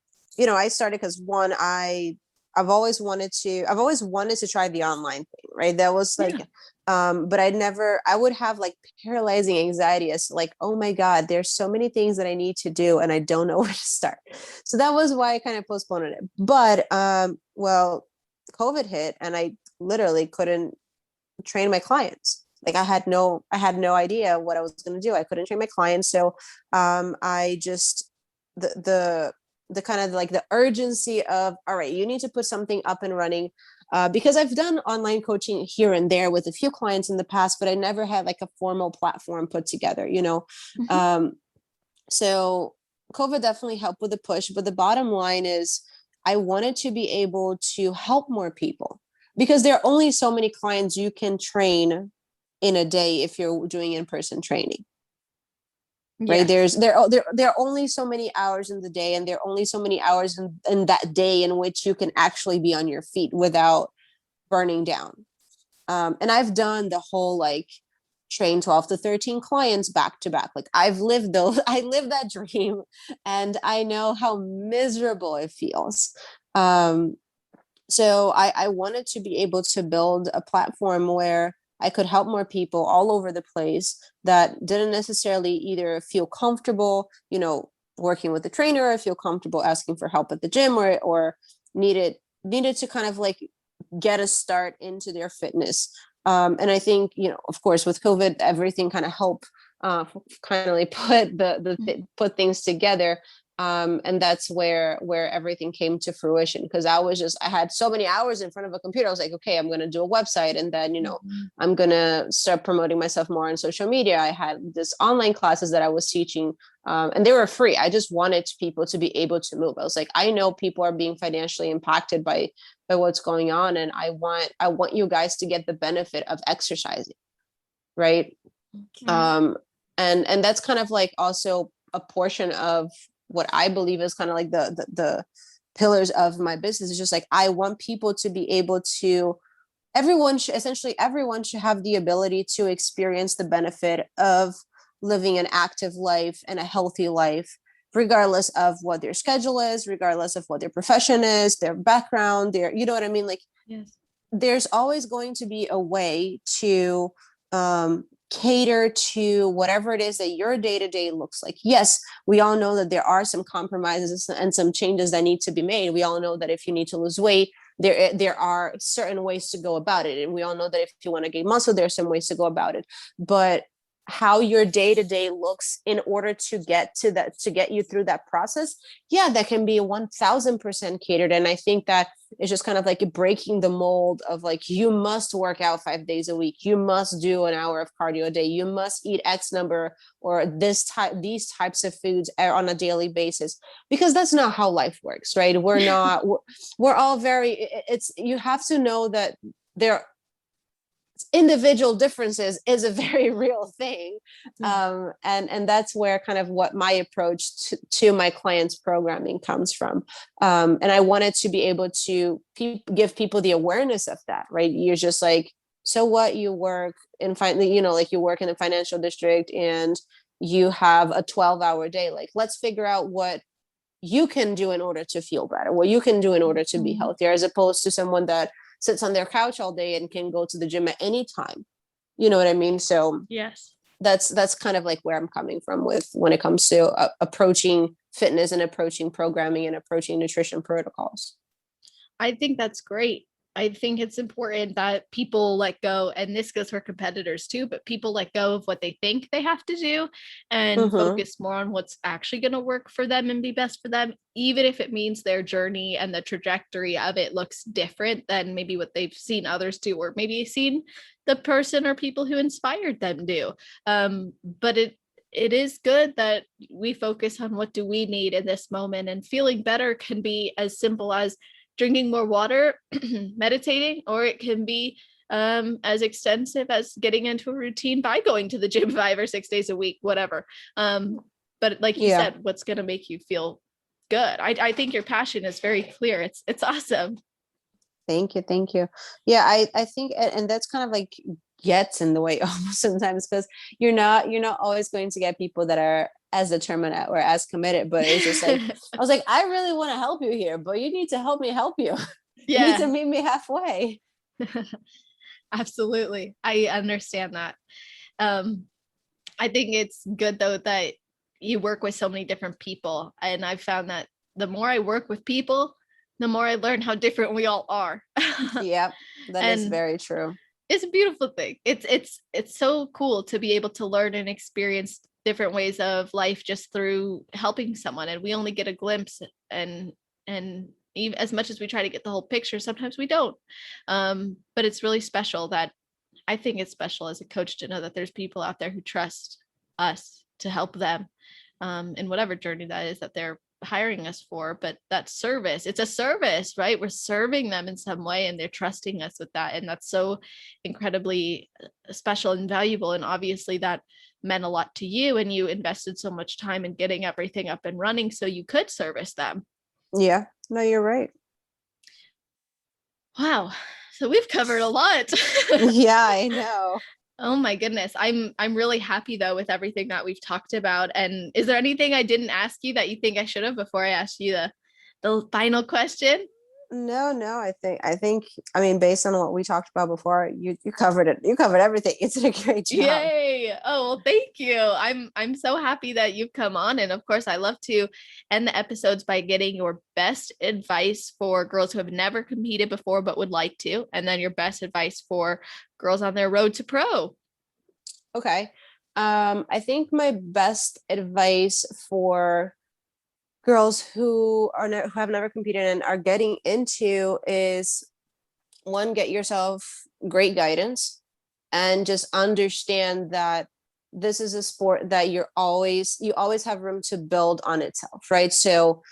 started because one, I've always wanted to try the online thing, right? That was like, but I would have like paralyzing anxiety as like, oh my God, there's so many things that I need to do and I don't know where to start. So that was why I kind of postponed it. But, well, COVID hit, and I literally couldn't train my clients. Like I had no idea what I was going to do. I couldn't train my clients. So I just, the kind of like the urgency of, all right, you need to put something up and running, because I've done online coaching here and there with a few clients in the past, but I never had like a formal platform put together, you know? So COVID definitely helped with the push, but the bottom line is I wanted to be able to help more people, because there are only so many clients you can train in a day if you're doing in-person training. Right. There are only so many hours in the day, and there are only so many hours in that day in which you can actually be on your feet without burning down. And I've done the whole like train 12 to 13 clients back to back. Like I lived that dream, and I know how miserable it feels. So I wanted to be able to build a platform where I could help more people all over the place that didn't necessarily either feel comfortable, you know, working with a trainer, or feel comfortable asking for help at the gym, or needed to kind of like get a start into their fitness. And I think, you know, of course, with COVID, everything kind of helped kind of like put things together. And that's where everything came to fruition, because I had so many hours in front of a computer. I was like, okay, I'm going to do a website, and then, you know, I'm going to start promoting myself more on social media. I had this online classes that I was teaching, and they were free. I just wanted people to be able to move. I was like, I know people are being financially impacted by what's going on, and I want you guys to get the benefit of exercising. Right. And that's kind of like also a portion of what I believe is kind of like the pillars of my business. Is just like, I want people to be able to, everyone should have the ability to experience the benefit of living an active life and a healthy life, regardless of what their schedule is, regardless of what their profession is, their background, you know what I mean? Like, yes, there's always going to be a way to cater to whatever it is that your day-to-day looks like. Yes, we all know that there are some compromises and some changes that need to be made. We all know that if you need to lose weight, there are certain ways to go about it. And we all know that if you want to gain muscle, there are some ways to go about it. But how your day-to-day looks in order to get to that, to get you through that process, yeah, that can be 1000% catered. And I think that it's just kind of like breaking the mold of like, you must work out 5 days a week, you must do an hour of cardio a day, you must eat X number or these types of foods on a daily basis, because that's not how life works, right? We're all you have to know that there individual differences is a very real thing. And that's where kind of what my approach to my clients programming comes from. And I wanted to be able to give people the awareness of that, right? You're just like, so what, you work in you work in a financial district and you have a 12-hour day. Like, let's figure out what you can do in order to feel better, what you can do in order to be healthier, as opposed to someone that sits on their couch all day and can go to the gym at any time. You know what I mean? So yes, that's kind of like where I'm coming from when it comes to approaching fitness and approaching programming and approaching nutrition protocols. I think that's great. I think it's important that people let go, and this goes for competitors too, but people let go of what they think they have to do and focus more on what's actually going to work for them and be best for them, even if it means their journey and the trajectory of it looks different than maybe what they've seen others do, or maybe seen the person or people who inspired them do. But it is good that we focus on what do we need in this moment, and feeling better can be as simple as drinking more water, meditating, or it can be as extensive as getting into a routine by going to the gym 5 or 6 days a week, whatever. But like you said, what's going to make you feel good? I think your passion is very clear. It's awesome. Thank you. Yeah, I think, and that's kind of like gets in the way almost sometimes, because you're not always going to get people that are as determined or as committed, but it's just like, I was like, I really want to help you here, but you need to help me help you. You need to meet me halfway. Absolutely. I understand that. I think it's good though that you work with so many different people, and I've found that the more I work with people, the more I learn how different we all are. Yep, that is And very true. it's a beautiful thing. It's so cool to be able to learn and experience different ways of life just through helping someone. And we only get a glimpse, and even as much as we try to get the whole picture, sometimes we don't. But it's really special that I think it's special as a coach to know that there's people out there who trust us to help them in whatever journey that is that they're hiring us for. But that service, it's a service, right? We're serving them in some way and they're trusting us with that. And that's so incredibly special and valuable. And obviously that meant a lot to you, and you invested so much time in getting everything up and running so you could service them. Yeah, no, you're right. Wow. So we've covered a lot. Yeah, I know. Oh my goodness. I'm really happy though with everything that we've talked about. And is there anything I didn't ask you that you think I should have before I asked you the final question? No, I think I mean, based on what we talked about before, you covered it. You covered everything. You did a great job. Yay. Oh, well, thank you. I'm so happy that you've come on. And of course, I love to end the episodes by getting your best advice for girls who have never competed before but would like to, and then your best advice for girls on their road to pro. Okay. I think my best advice for girls who who have never competed and are getting into is, one, get yourself great guidance, and just understand that this is a sport that you always have room to build on itself, right? So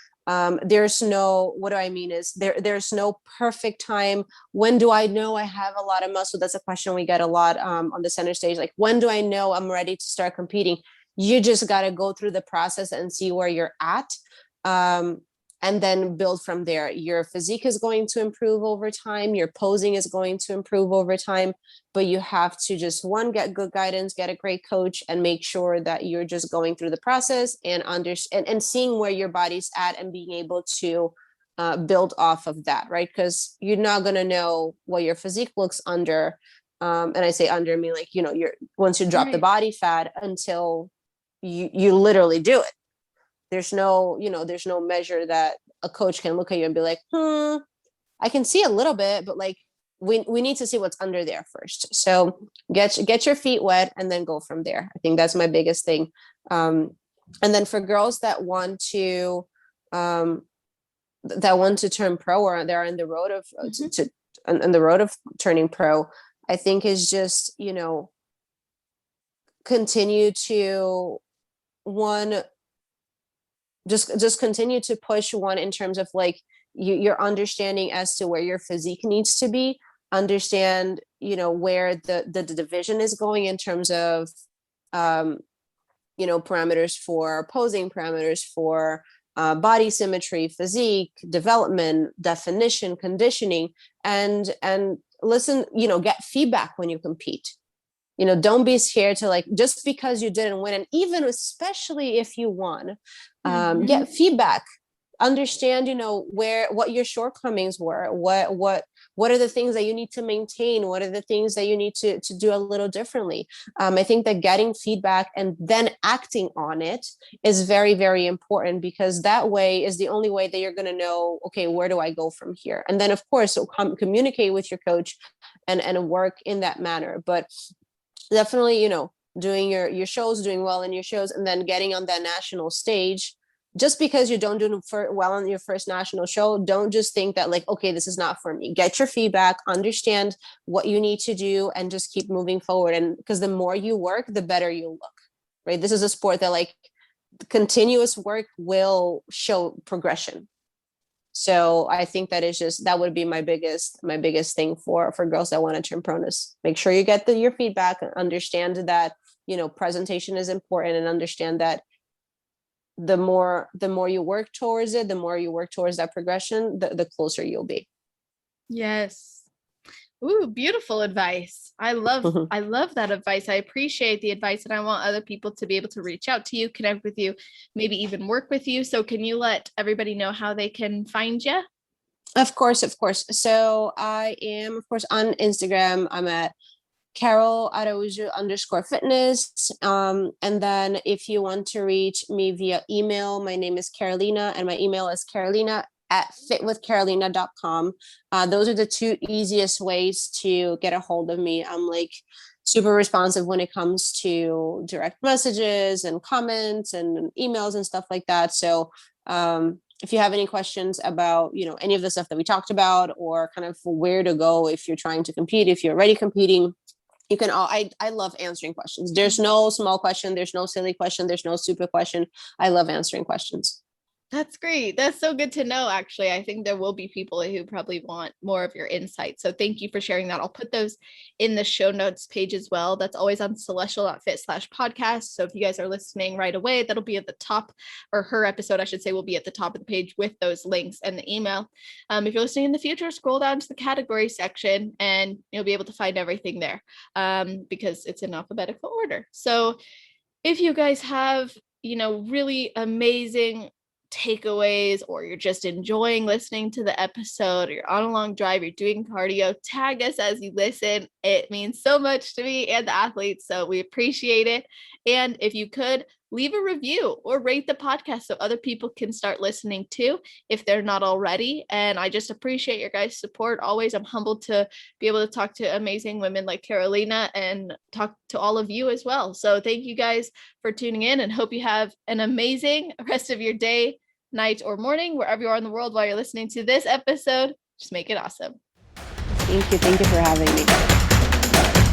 there's no, what do I mean is there's no perfect time. When do I know I have a lot of muscle? That's a question we get a lot on the center stage. Like, when do I know I'm ready to start competing? You just got to go through the process and see where you're at. And then build from there. Your physique is going to improve over time. Your posing is going to improve over time, but you have to just, one, get good guidance, get a great coach, and make sure that you're just going through the process and and seeing where your body's at and being able to build off of that, right? Because you're not going to know what your physique looks under. And I say under, I mean, like, you're, once you drop the body fat, until you literally do it. There's no measure that a coach can look at you and be like, I can see a little bit, but like, we need to see what's under there first. So get your feet wet and then go from there. I think that's my biggest thing. And then for girls that want to turn pro, or they're on the road of on the road of turning pro, I think is just, continue to, one, just continue to push, one, in terms of like your understanding as to where your physique needs to be, understand, where the division is going in terms of, parameters for posing, parameters for body symmetry, physique, development, definition, conditioning, and listen, get feedback when you compete. Don't be scared to, like, just because you didn't win, and even especially if you won, get feedback, understand, what your shortcomings were, what are the things that you need to maintain, what are the things that you need to do a little differently. I think that getting feedback and then acting on it is very, very important, because that way is the only way that you're going to know, okay, where do I go from here? And then, of course, communicate with your coach and work in that manner. But definitely, doing your shows, doing well in your shows, and then getting on that national stage. Just because you don't do well on your first national show, don't just think that, like, okay, this is not for me. Get your feedback, understand what you need to do, and just keep moving forward. And because the more you work, the better you look, right? This is a sport that, like, continuous work will show progression. So I think that would be my biggest thing for girls that want to turn proness. Make sure you get your feedback, understand that, presentation is important, and understand that the more you work towards it, the more you work towards that progression, the closer you'll be. Yes. Ooh, beautiful advice. I love that advice. I appreciate the advice, and I want other people to be able to reach out to you, connect with you, maybe even work with you. So can you let everybody know how they can find you? Of course. So I am, of course, on Instagram. I'm at Carol Araujo _fitness. And then if you want to reach me via email, my name is Carolina, and my email is Carolina at fitwithcarolina.com. Those are the two easiest ways to get a hold of me. I'm like super responsive when it comes to direct messages and comments and emails and stuff like that. So if you have any questions about, any of the stuff that we talked about, or kind of where to go if you're trying to compete, if you're already competing, you can I love answering questions. There's no small question, there's no silly question, there's no stupid question. I love answering questions. That's great. That's so good to know, actually. I think there will be people who probably want more of your insight. So thank you for sharing that. I'll put those in the show notes page as well. That's always on celestial.fit/podcast. So if you guys are listening right away, that'll be at the top, or her episode, I should say, will be at the top of the page with those links and the email. If you're listening in the future, scroll down to the category section and you'll be able to find everything there, because it's in alphabetical order. So if you guys have, really amazing takeaways, or you're just enjoying listening to the episode, or you're on a long drive, you're doing cardio, tag us as you listen. It means so much to me and the athletes, so we appreciate it. And if you could, leave a review or rate the podcast so other people can start listening too, if they're not already. And I just appreciate your guys' support always. I'm humbled to be able to talk to amazing women like Carolina and talk to all of you as well. So thank you guys for tuning in, and hope you have an amazing rest of your day, night, or morning, wherever you are in the world while you're listening to this episode. Just make it awesome. Thank you for having me.